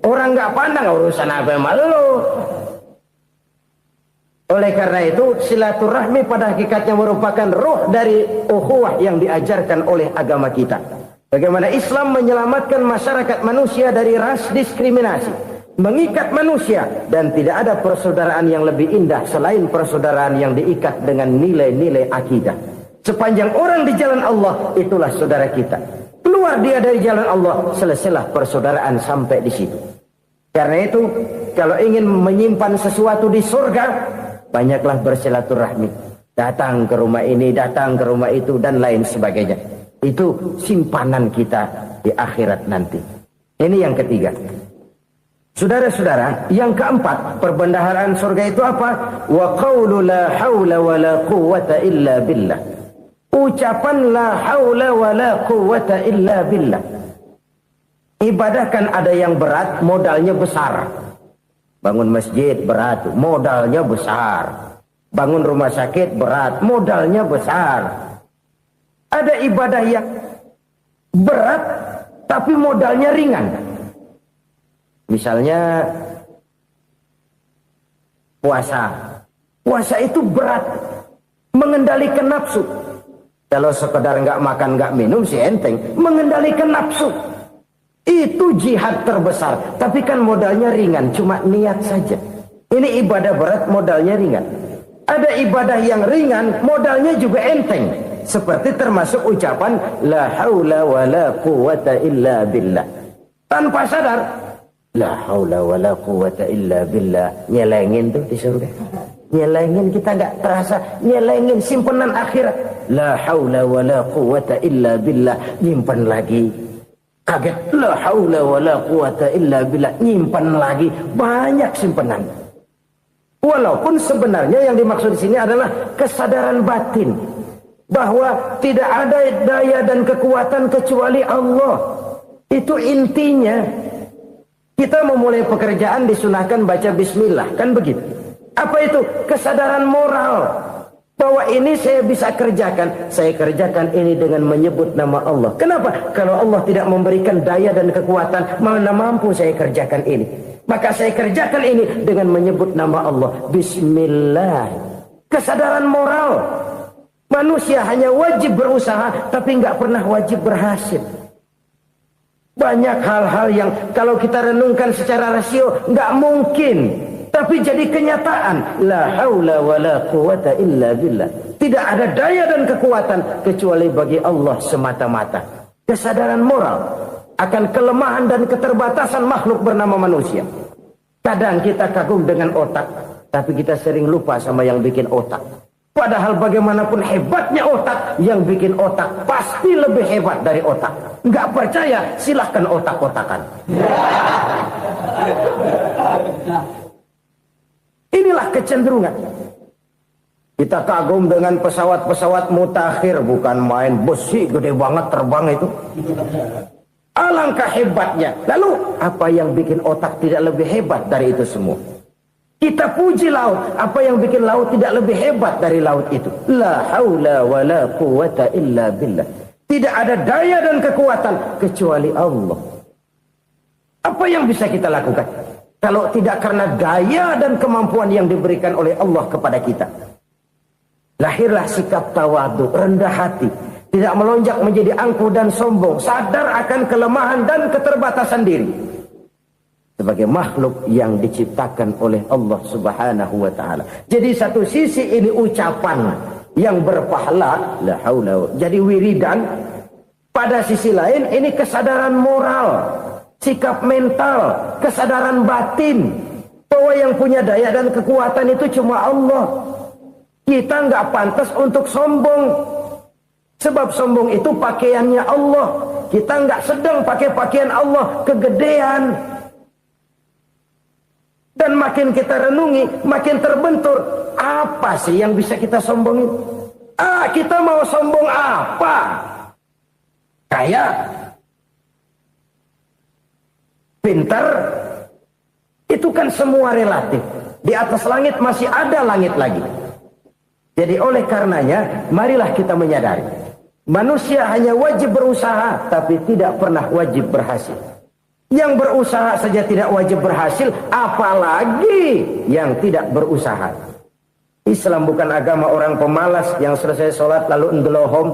Orang nggak pandang urusan apa malu. Oleh karena itu silaturahmi pada hakikatnya merupakan ruh dari ukhuwah yang diajarkan oleh agama kita. Bagaimana Islam menyelamatkan masyarakat manusia dari ras diskriminasi, mengikat manusia, dan tidak ada persaudaraan yang lebih indah selain persaudaraan yang diikat dengan nilai-nilai akidah. Sepanjang orang di jalan Allah, itulah saudara kita. Keluar dia dari jalan Allah, selesailah persaudaraan sampai di situ. Karena itu, kalau ingin menyimpan sesuatu di surga, banyaklah bersilaturahmi. Datang ke rumah ini, datang ke rumah itu, dan lain sebagainya. Itu simpanan kita di akhirat nanti. Ini yang ketiga. Saudara-saudara, yang keempat, perbendaharaan surga itu apa? Wa qawlu la hawla wa la quwwata illa billah. Ucapan la hawla wa la quwwata illa billah. Ibadah kan ada yang berat, modalnya besar. Bangun masjid berat, modalnya besar. Bangun rumah sakit berat, modalnya besar. Ada ibadah yang berat, tapi modalnya ringan. Misalnya puasa. Puasa itu berat, mengendalikan nafsu. Kalau sekedar nggak makan nggak minum sih enteng, mengendalikan nafsu. Itu jihad terbesar. Tapi kan modalnya ringan, cuma niat saja. Ini ibadah berat, modalnya ringan. Ada ibadah yang ringan, modalnya juga enteng. Seperti termasuk ucapan la haula wa la quwwata illa billah. Tanpa sadar, la haula wa la quwwata illa billah. Nyelengin tuh di surga. Nyelengin, kita nggak terasa. Nyelengin simpenan akhirat. La haula wa la quwwata illa billah. Nyimpan lagi. Kaget, la haula wa la quwata illa billah, nyimpan lagi, banyak simpanan. Walaupun sebenarnya yang dimaksud di sini adalah kesadaran batin bahwa tidak ada daya dan kekuatan kecuali Allah. Itu intinya. Kita memulai pekerjaan disunahkan baca bismillah, kan begitu. Apa itu? Kesadaran moral Bahwa ini saya bisa kerjakan. Saya kerjakan ini dengan menyebut nama Allah. Kenapa? Kalau Allah tidak memberikan daya dan kekuatan, mana mampu saya kerjakan ini. Maka saya kerjakan ini dengan menyebut nama Allah. Bismillah. Kesadaran moral. Manusia hanya wajib berusaha, tapi nggak pernah wajib berhasil. Banyak hal-hal yang kalau kita renungkan secara rasio nggak mungkin. Tapi jadi kenyataan. La haula wa la quwata illa billah. Tidak ada daya dan kekuatan kecuali bagi Allah semata-mata. Kesadaran moral akan kelemahan dan keterbatasan makhluk bernama manusia. Kadang kita kagum dengan otak, tapi kita sering lupa sama yang bikin otak. Padahal bagaimanapun hebatnya otak, yang bikin otak pasti lebih hebat dari otak. Nggak percaya, silahkan otak-otakan. Inilah kecenderungan. Kita kagum dengan pesawat-pesawat mutakhir, bukan main, besi gede banget terbang itu. Alangkah hebatnya. Lalu apa yang bikin otak tidak lebih hebat dari itu semua? Kita puji laut. Apa yang bikin laut tidak lebih hebat dari laut itu? La haula wa la quwata illa billah. Tidak ada daya dan kekuatan kecuali Allah. Apa yang bisa kita lakukan? Kalau tidak karena daya dan kemampuan yang diberikan oleh Allah kepada kita. Lahirlah sikap tawadu, rendah hati. Tidak melonjak menjadi angkuh dan sombong. Sadar akan kelemahan dan keterbatasan diri. Sebagai makhluk yang diciptakan oleh Allah subhanahu wa ta'ala. Jadi satu sisi ini ucapan yang berpahala. La haula. Jadi wiridan. Pada sisi lain ini kesadaran moral. Sikap mental, kesadaran batin, bahwa yang punya daya dan kekuatan itu cuma Allah. Kita nggak pantas untuk sombong, sebab sombong itu pakaiannya Allah. Kita nggak sedang pakai pakaian Allah, kegedean. Dan makin kita renungi, makin terbentur. Apa sih yang bisa kita sombongin? Kita mau sombong apa? Kaya? Pintar, itu kan semua relatif. Di atas langit masih ada langit lagi. Jadi oleh karenanya, marilah kita menyadari. Manusia hanya wajib berusaha, tapi tidak pernah wajib berhasil. Yang berusaha saja tidak wajib berhasil, apalagi yang tidak berusaha. Islam bukan agama orang pemalas yang selesai sholat lalu enggelohom,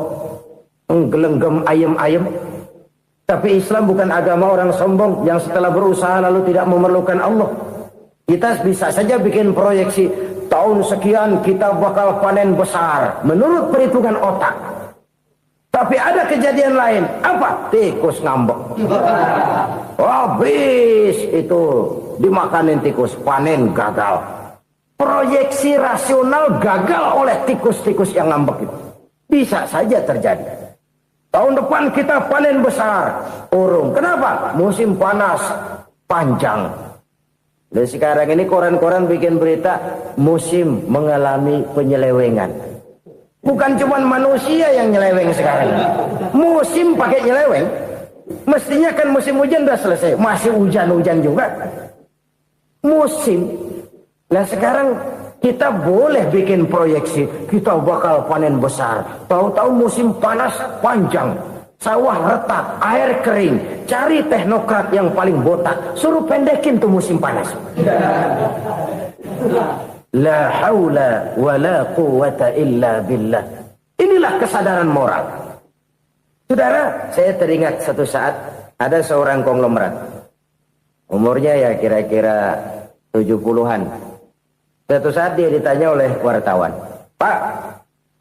enggelenggem ayem-ayem. Tapi Islam bukan agama orang sombong yang setelah berusaha lalu tidak memerlukan Allah. Kita bisa saja bikin proyeksi, tahun sekian kita bakal panen besar menurut perhitungan otak. Tapi ada kejadian lain. Apa? Tikus ngambek. Habis itu dimakanin tikus, panen gagal. Proyeksi rasional gagal oleh tikus-tikus yang ngambek itu. Bisa saja terjadi. Tahun depan kita panen besar, urung. Kenapa? Musim panas panjang. Dan sekarang ini koran-koran bikin berita musim mengalami penyelewengan. Bukan cuma manusia yang nyeleweng sekarang. Musim pakai nyeleweng. Mestinya kan musim hujan udah selesai, masih hujan-hujan juga. Musim. Nah sekarang kita boleh bikin proyeksi, kita bakal panen besar. Tahu-tahu musim panas panjang, sawah retak, air kering. Cari teknokrat yang paling botak, suruh pendekin tuh musim panas. La haula wa la quwata illa billah. Inilah kesadaran moral. Saudara, saya teringat satu saat ada seorang konglomerat. Umurnya ya kira-kira 70-an. Suatu saat dia ditanya oleh wartawan, Pak,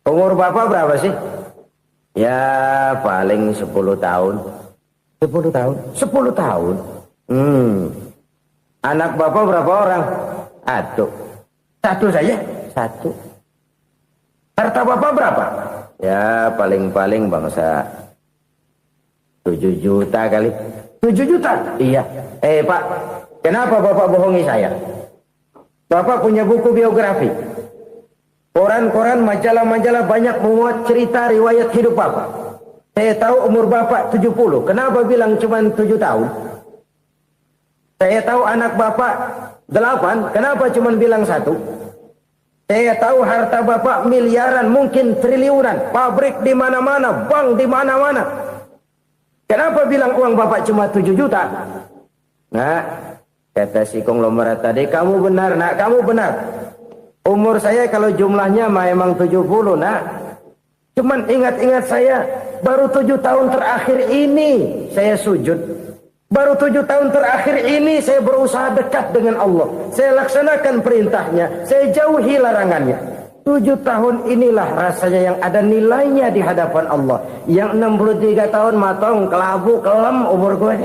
umur Bapak berapa sih? Ya paling 10 tahun. 10 tahun? 10 tahun? Anak Bapak berapa orang? Satu saja? Satu. Harta Bapak berapa? Ya paling-paling bangsa 7 juta kali. 7 juta? Iya. Pak, kenapa Bapak bohongi saya? Bapak punya buku biografi. Koran-koran, majalah-majalah banyak memuat cerita riwayat hidup Bapak. Saya tahu umur Bapak 70. Kenapa bilang cuma 7 tahun? Saya tahu anak Bapak 8. Kenapa cuma bilang 1? Saya tahu harta bapak miliaran, mungkin triliunan, pabrik di mana-mana, bank di mana-mana. Kenapa bilang uang bapak cuma 7 juta? Nah, kata si konglomerat tadi, kamu benar nak, kamu benar. Umur saya kalau jumlahnya memang 70 nak. Cuman ingat-ingat saya, baru 7 tahun terakhir ini saya sujud. Baru 7 tahun terakhir ini saya berusaha dekat dengan Allah. Saya laksanakan perintahnya, saya jauhi larangannya. 7 tahun inilah rasanya yang ada nilainya di hadapan Allah. Yang 63 tahun matong, kelabu, kelem umur gue.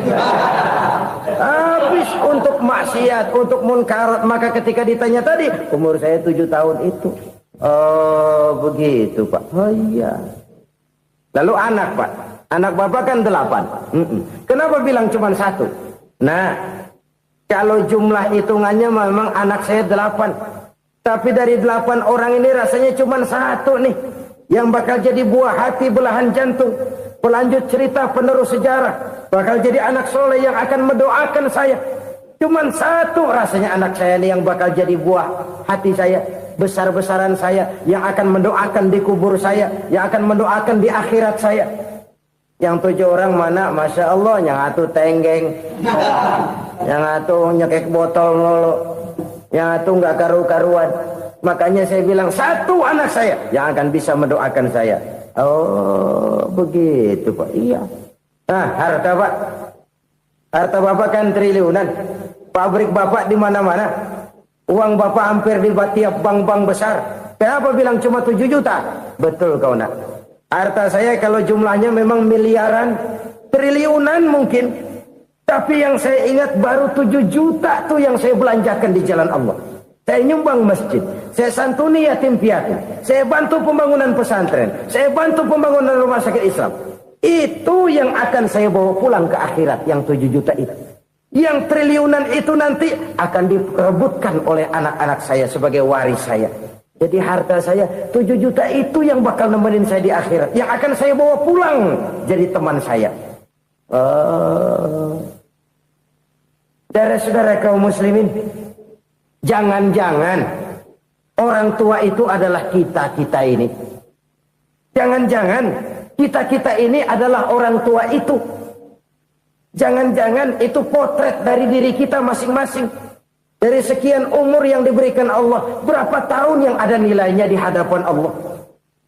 Habis untuk maksiat, untuk munkarat. Maka ketika ditanya tadi, umur saya 7 tahun itu. Oh begitu Pak. Oh iya. Lalu anak Pak. Anak bapak kan 8. Kenapa bilang cuma 1? Nah, kalau jumlah hitungannya memang anak saya 8. Tapi dari 8 orang ini rasanya cuma 1 nih. Yang bakal jadi buah hati, belahan jantung. Pelanjut cerita, penerus sejarah. Bakal jadi anak soleh yang akan mendoakan saya. Cuma 1 rasanya anak saya nih yang bakal jadi buah hati saya. Besar-besaran saya. Yang akan mendoakan di kubur saya. Yang akan mendoakan di akhirat saya. Yang 7 orang mana? Masya Allah, yang atu tenggeng, yang atu nyekek botol mulu, yang atu nggak karu-karuan. Makanya saya bilang 1 anak saya yang akan bisa mendoakan saya. Oh begitu Pak. Iya. Nah harta Pak, harta bapak kan triliunan, pabrik bapak di mana-mana, uang bapak hampir di tiap bank-bank besar. Kenapa bilang cuma 7 juta? Betul kau nak. Harta saya kalau jumlahnya memang miliaran, triliunan mungkin. Tapi yang saya ingat baru 7 juta tuh yang saya belanjakan di jalan Allah. Saya nyumbang masjid, saya santuni yatim piatu, saya bantu pembangunan pesantren, saya bantu pembangunan rumah sakit Islam. Itu yang akan saya bawa pulang ke akhirat, yang 7 juta itu. Yang triliunan itu nanti akan diperebutkan oleh anak-anak saya sebagai waris saya. Jadi harta saya 7 juta itu yang bakal nemenin saya di akhirat. Yang akan saya bawa pulang jadi teman saya. Saudara-saudara kaum muslimin, jangan-jangan orang tua itu adalah kita-kita ini. Jangan-jangan kita-kita ini adalah orang tua itu. Jangan-jangan itu potret dari diri kita masing-masing. Dari sekian umur yang diberikan Allah, berapa tahun yang ada nilainya di hadapan Allah?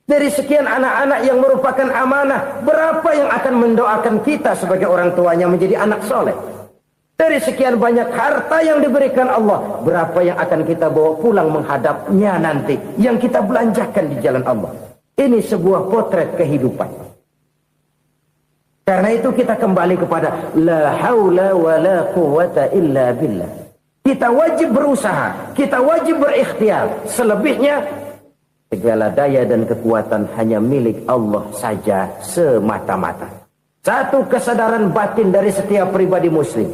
Dari sekian anak-anak yang merupakan amanah, berapa yang akan mendoakan kita sebagai orang tuanya menjadi anak soleh? Dari sekian banyak harta yang diberikan Allah, berapa yang akan kita bawa pulang menghadapnya nanti, yang kita belanjakan di jalan Allah? Ini sebuah potret kehidupan. Karena itu kita kembali kepada la haula wa la quwata illa billah. Kita wajib berusaha, kita wajib berikhtiar. Selebihnya, segala daya dan kekuatan hanya milik Allah saja semata-mata. Satu kesadaran batin dari setiap pribadi muslim.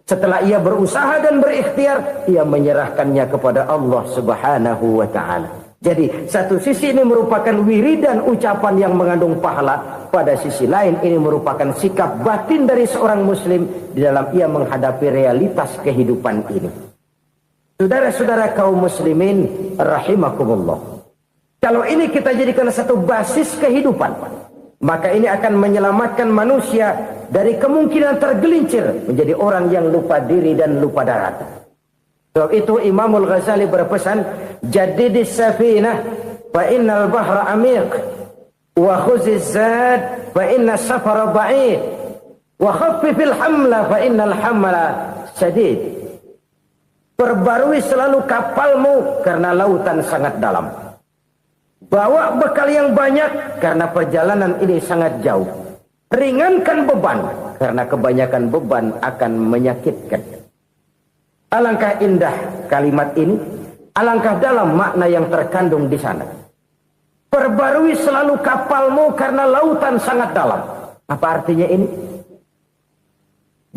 Setelah ia berusaha dan berikhtiar, ia menyerahkannya kepada Allah Subhanahu wa ta'ala. Jadi, satu sisi ini merupakan wiridan ucapan yang mengandung pahala. Pada sisi lain, ini merupakan sikap batin dari seorang muslim di dalam ia menghadapi realitas kehidupan ini. Saudara-saudara kaum muslimin, rahimakumullah. Kalau ini kita jadikan satu basis kehidupan, maka ini akan menyelamatkan manusia dari kemungkinan tergelincir menjadi orang yang lupa diri dan lupa darat. Sebab itu Imamul Ghazali berpesan, jadidis safinah fa innal bahra amiq, wa khuziz zad fa inna safara ba'id, wa khaffifil hamla fa innal hamla sadid. Perbarui selalu kapalmu karena lautan sangat dalam. Bawa bekal yang banyak karena perjalanan ini sangat jauh. Ringankan beban karena kebanyakan beban akan menyakitkan. Alangkah indah kalimat ini, alangkah dalam makna yang terkandung di sana. Perbarui selalu kapalmu karena lautan sangat dalam. Apa artinya ini?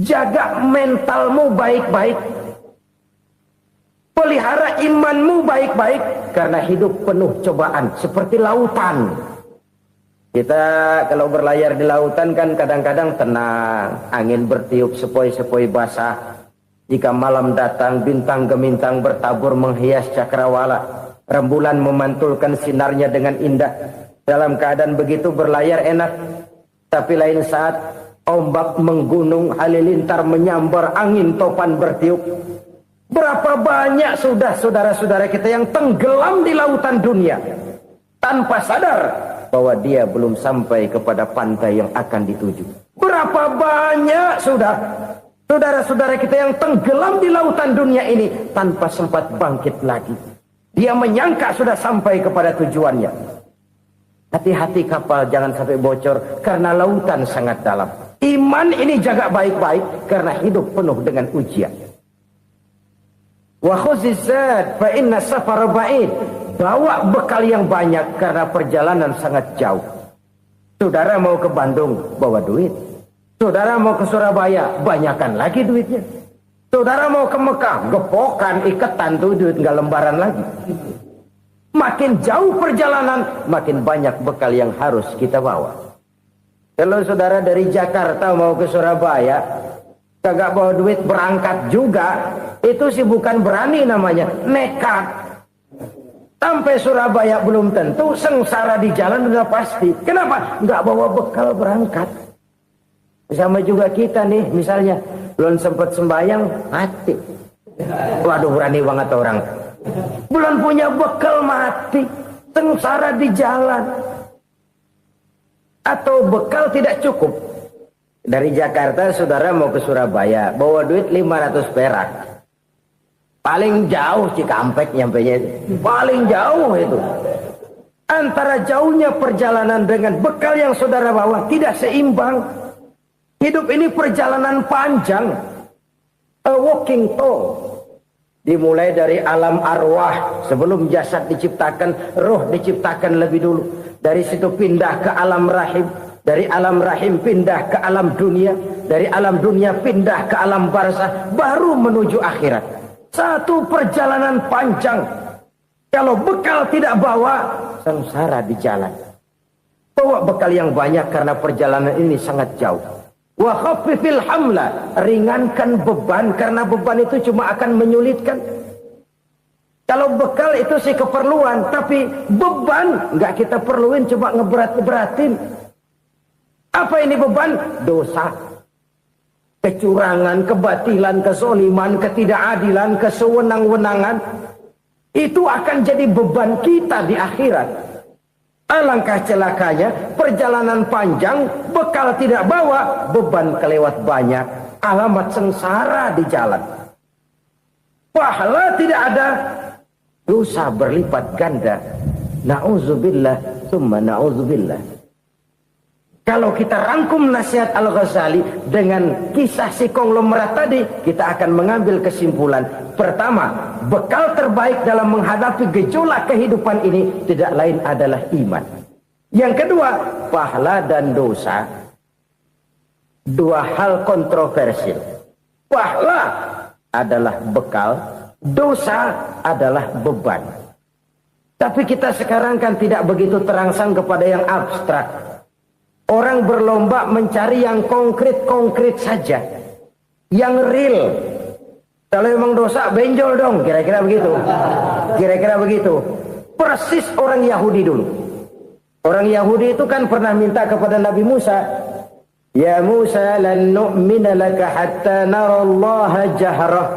Jaga mentalmu baik-baik. Pelihara imanmu baik-baik karena hidup penuh cobaan seperti lautan. Kita kalau berlayar di lautan kan kadang-kadang tenang, angin bertiup sepoi-sepoi basah. Jika malam datang bintang gemintang bertabur menghias cakrawala. Rembulan memantulkan sinarnya dengan indah. Dalam keadaan begitu berlayar enak. Tapi lain saat ombak menggunung, halilintar menyambar, angin topan bertiup. Berapa banyak sudah saudara-saudara kita yang tenggelam di lautan dunia tanpa sadar bahwa dia belum sampai kepada pantai yang akan dituju. Berapa banyak sudah saudara-saudara kita yang tenggelam di lautan dunia ini tanpa sempat bangkit lagi. Dia menyangka sudah sampai kepada tujuannya. Hati-hati kapal jangan sampai bocor karena lautan sangat dalam. Iman ini jaga baik-baik karena hidup penuh dengan ujian. Wa khuzizat fa inna safara ba'id. Bawa bekal yang banyak karena perjalanan sangat jauh. Saudara mau ke Bandung, bawa duit. Saudara mau ke Surabaya, banyakkan lagi duitnya. Saudara mau ke Mekah, gepokan, iketan tuh duit nggak lembaran lagi. Makin jauh perjalanan, makin banyak bekal yang harus kita bawa. Kalau saudara dari Jakarta mau ke Surabaya, kagak bawa duit berangkat juga, itu sih bukan berani namanya, nekat. Sampai Surabaya belum tentu, sengsara di jalan udah pasti. Kenapa? Nggak bawa bekal berangkat. Sama juga kita nih, misalnya belum sempat sembahyang, mati. Waduh, berani banget orang. Belum punya bekal, mati. Sengsara di jalan. Atau bekal tidak cukup. Dari Jakarta saudara mau ke Surabaya, bawa duit 500 perak. Paling jauh Cikampek nyampenya itu. Paling jauh itu. Antara jauhnya perjalanan dengan bekal yang saudara bawa tidak seimbang. Hidup ini perjalanan panjang. A walking tour. Dimulai dari alam arwah. Sebelum jasad diciptakan, roh diciptakan lebih dulu. Dari situ pindah ke alam rahim. Dari alam rahim pindah ke alam dunia. Dari alam dunia pindah ke alam barzah. Baru menuju akhirat. Satu perjalanan panjang. Kalau bekal tidak bawa, sengsara di jalan. Bawa bekal yang banyak karena perjalanan ini sangat jauh. Wa khaffifil hamla, ringankan beban karena beban itu cuma akan menyulitkan. Kalau bekal itu sih keperluan, tapi beban nggak kita perluin, cuma ngeberat-beratin. Apa ini beban? Dosa. Kecurangan, kebatilan, kezoliman, ketidakadilan, kesewenang-wenangan. Itu akan jadi beban kita di akhirat. Alangkah celakanya, perjalanan panjang, bekal tidak bawa, beban kelewat banyak. Alamat sengsara di jalan. Pahala tidak ada, dosa berlipat ganda. Na'udzubillah, summa na'udzubillah. Kalau kita rangkum nasihat Al-Ghazali dengan kisah si konglomerat tadi, kita akan mengambil kesimpulan. Pertama, bekal terbaik dalam menghadapi gejolak kehidupan ini tidak lain adalah iman. Yang kedua, pahala dan dosa. Dua hal kontroversial. Pahala adalah bekal, dosa adalah beban. Tapi kita sekarang kan tidak begitu terangsang kepada yang abstrak. Orang berlomba mencari yang konkret-konkret saja. Yang real. Kalau memang dosa, benjol dong. Kira-kira begitu. Kira-kira begitu. Persis orang Yahudi dulu. Orang Yahudi itu kan pernah minta kepada Nabi Musa. Ya Musa, lan nu'mina laka hatta narallaha jahrah.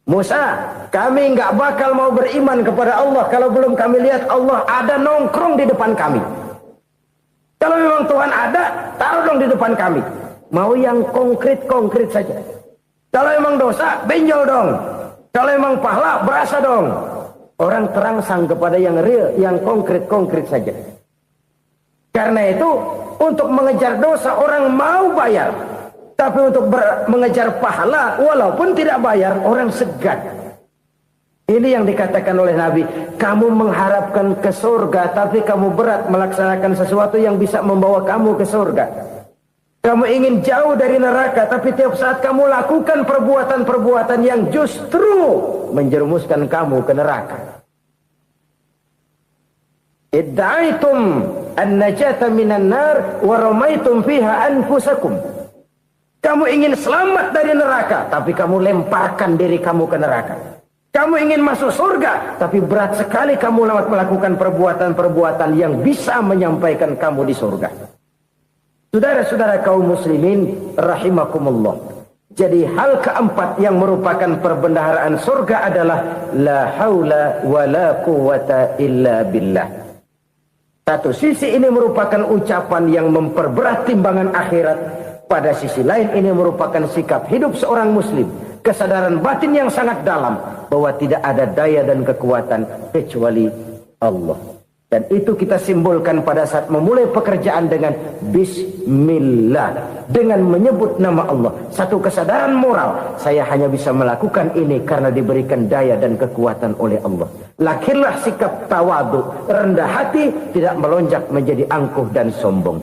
Musa, kami nggak bakal mau beriman kepada Allah kalau belum kami lihat Allah ada nongkrong di depan kami. Kalau memang Tuhan ada, taruh dong di depan kami. Mau yang konkret-konkret saja. Kalau memang dosa, benjol dong. Kalau memang pahala, berasa dong. Orang terangsang kepada yang real, yang konkret-konkret saja. Karena itu, untuk mengejar dosa, orang mau bayar. Tapi untuk mengejar pahala, walaupun tidak bayar, orang segan. Ini yang dikatakan oleh Nabi, kamu mengharapkan ke surga, tapi kamu berat melaksanakan sesuatu yang bisa membawa kamu ke surga. Kamu ingin jauh dari neraka, tapi tiap saat kamu lakukan perbuatan-perbuatan yang justru menjerumuskan kamu ke neraka. Idda'aitum an-najata minan nar wa ramaitum fiha anfusakum. Kamu ingin selamat dari neraka, tapi kamu lemparkan diri kamu ke neraka. Kamu ingin masuk surga, tapi berat sekali kamu melakukan perbuatan-perbuatan yang bisa menyampaikan kamu di surga. Saudara-saudara kaum muslimin rahimakumullah. Jadi hal keempat yang merupakan perbendaharaan surga adalah la haula wa la quwata illa billah. Satu sisi ini merupakan ucapan yang memperberat timbangan akhirat. Pada sisi lain ini merupakan sikap hidup seorang muslim. Kesadaran batin yang sangat dalam bahwa tidak ada daya dan kekuatan kecuali Allah. Dan itu kita simbolkan pada saat memulai pekerjaan dengan bismillah, dengan menyebut nama Allah. Satu kesadaran moral, saya hanya bisa melakukan ini karena diberikan daya dan kekuatan oleh Allah. Lahirlah sikap tawadu, rendah hati, tidak melonjak menjadi angkuh dan sombong.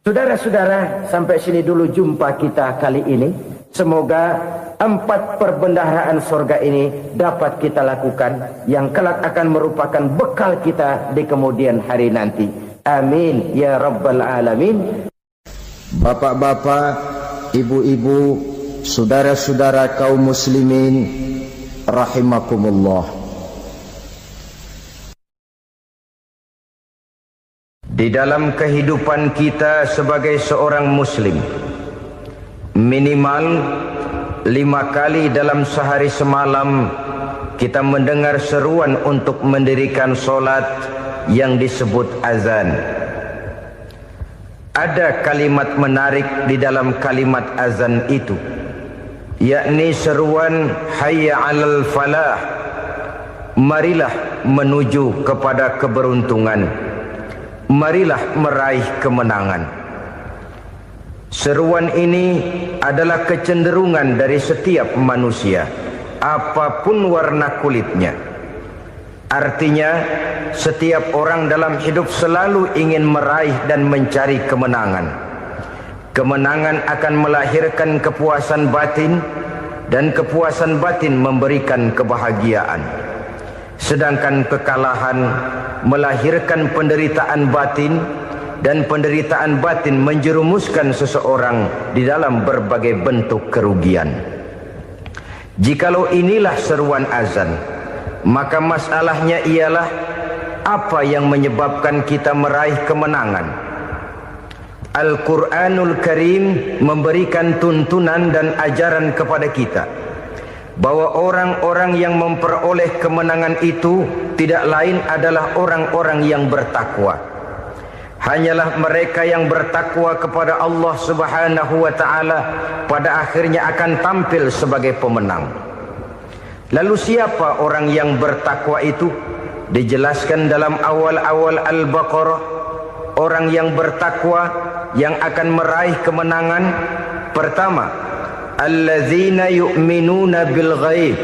Saudara-saudara, sampai sini dulu jumpa kita kali ini. Semoga 4 perbendaharaan surga ini dapat kita lakukan, yang kelak akan merupakan bekal kita di kemudian hari nanti. Amin ya rabbal alamin. Bapak-bapak, ibu-ibu, saudara-saudara kaum muslimin rahimakumullah. Di dalam kehidupan kita sebagai seorang muslim, minimal 5 kali dalam sehari semalam kita mendengar seruan untuk mendirikan solat yang disebut azan. Ada kalimat menarik di dalam kalimat azan itu, yakni seruan hayya 'alal falah, marilah menuju kepada keberuntungan, marilah meraih kemenangan. Seruan ini adalah kecenderungan dari setiap manusia, apapun warna kulitnya. Artinya, setiap orang dalam hidup selalu ingin meraih dan mencari kemenangan. Kemenangan akan melahirkan kepuasan batin, dan kepuasan batin memberikan kebahagiaan. Sedangkan kekalahan melahirkan penderitaan batin, dan penderitaan batin menjerumuskan seseorang di dalam berbagai bentuk kerugian. Jikalau inilah seruan azan, maka masalahnya ialah apa yang menyebabkan kita meraih kemenangan. Al-Quranul Karim memberikan tuntunan dan ajaran kepada kita bahwa orang-orang yang memperoleh kemenangan itu tidak lain adalah orang-orang yang bertakwa. Hanyalah mereka yang bertakwa kepada Allah Subhanahu wa ta'ala pada akhirnya akan tampil sebagai pemenang. Lalu siapa orang yang bertakwa itu? Dijelaskan dalam awal-awal Al-Baqarah, orang yang bertakwa yang akan meraih kemenangan. Pertama, allazina yu'minuna bil ghaib,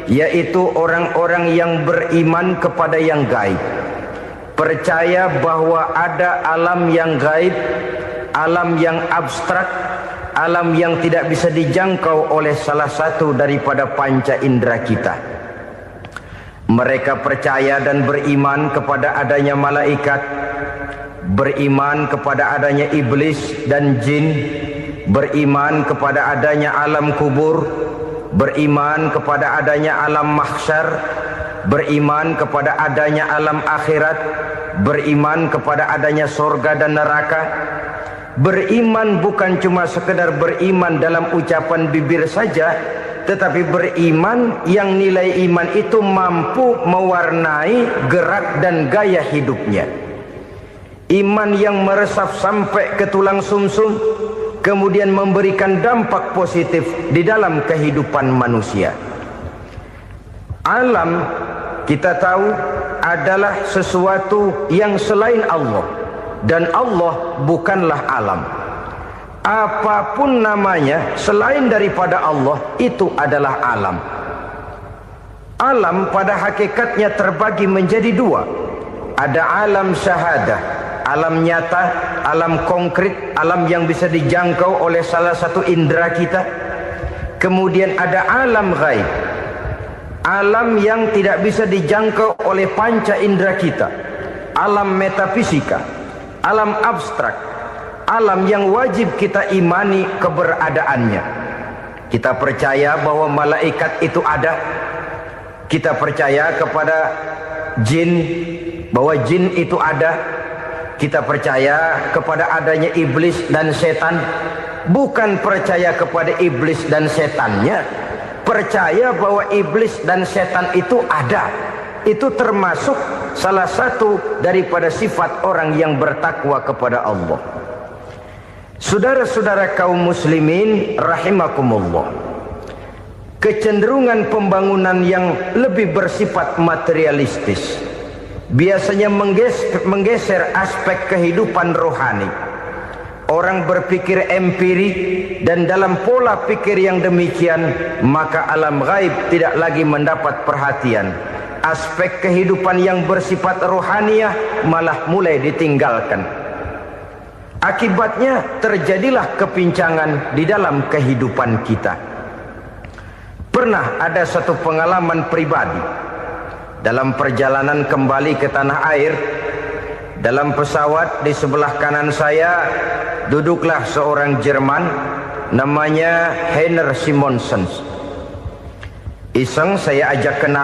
yaitu orang-orang yang beriman kepada yang gaib. Percaya bahwa ada alam yang gaib, alam yang abstrak, alam yang tidak bisa dijangkau oleh salah satu daripada panca indera kita. Mereka percaya dan beriman kepada adanya malaikat, beriman kepada adanya iblis dan jin, beriman kepada adanya alam kubur, beriman kepada adanya alam mahsyar, beriman kepada adanya alam akhirat, beriman kepada adanya surga dan neraka. Beriman bukan cuma sekedar beriman dalam ucapan bibir saja, tetapi beriman yang nilai iman itu mampu mewarnai gerak dan gaya hidupnya. Iman yang meresap sampai ke tulang sumsum, kemudian memberikan dampak positif di dalam kehidupan manusia. Alam, kita tahu, adalah sesuatu yang selain Allah, dan Allah bukanlah alam. Apapun namanya selain daripada Allah, itu adalah alam. Alam pada hakikatnya terbagi menjadi 2. Ada alam syahadah, alam nyata, alam konkret, alam yang bisa dijangkau oleh salah satu indera kita. Kemudian ada alam ghaib, alam yang tidak bisa dijangkau oleh panca indera kita, alam metafisika, alam abstrak, alam yang wajib kita imani keberadaannya. Kita percaya bahwa malaikat itu ada, Kita percaya kepada jin, bahwa jin itu ada. Kita percaya kepada adanya iblis dan setan. Bukan percaya kepada iblis dan setannya, percaya bahwa iblis dan setan itu ada. Itu termasuk salah satu daripada sifat orang yang bertakwa kepada Allah. Saudara-saudara kaum muslimin rahimakumullah, kecenderungan pembangunan yang lebih bersifat materialistis biasanya menggeser aspek kehidupan rohani. Orang berpikir empiri, dan dalam pola pikir yang demikian maka alam gaib tidak lagi mendapat perhatian. Aspek kehidupan yang bersifat rohaniah malah mulai ditinggalkan. Akibatnya terjadilah kepincangan di dalam kehidupan kita. Pernah ada satu pengalaman pribadi dalam perjalanan kembali ke tanah air. Dalam pesawat di sebelah kanan saya duduklah seorang Jerman namanya Heiner Simonsen. Iseng saya ajak kenal.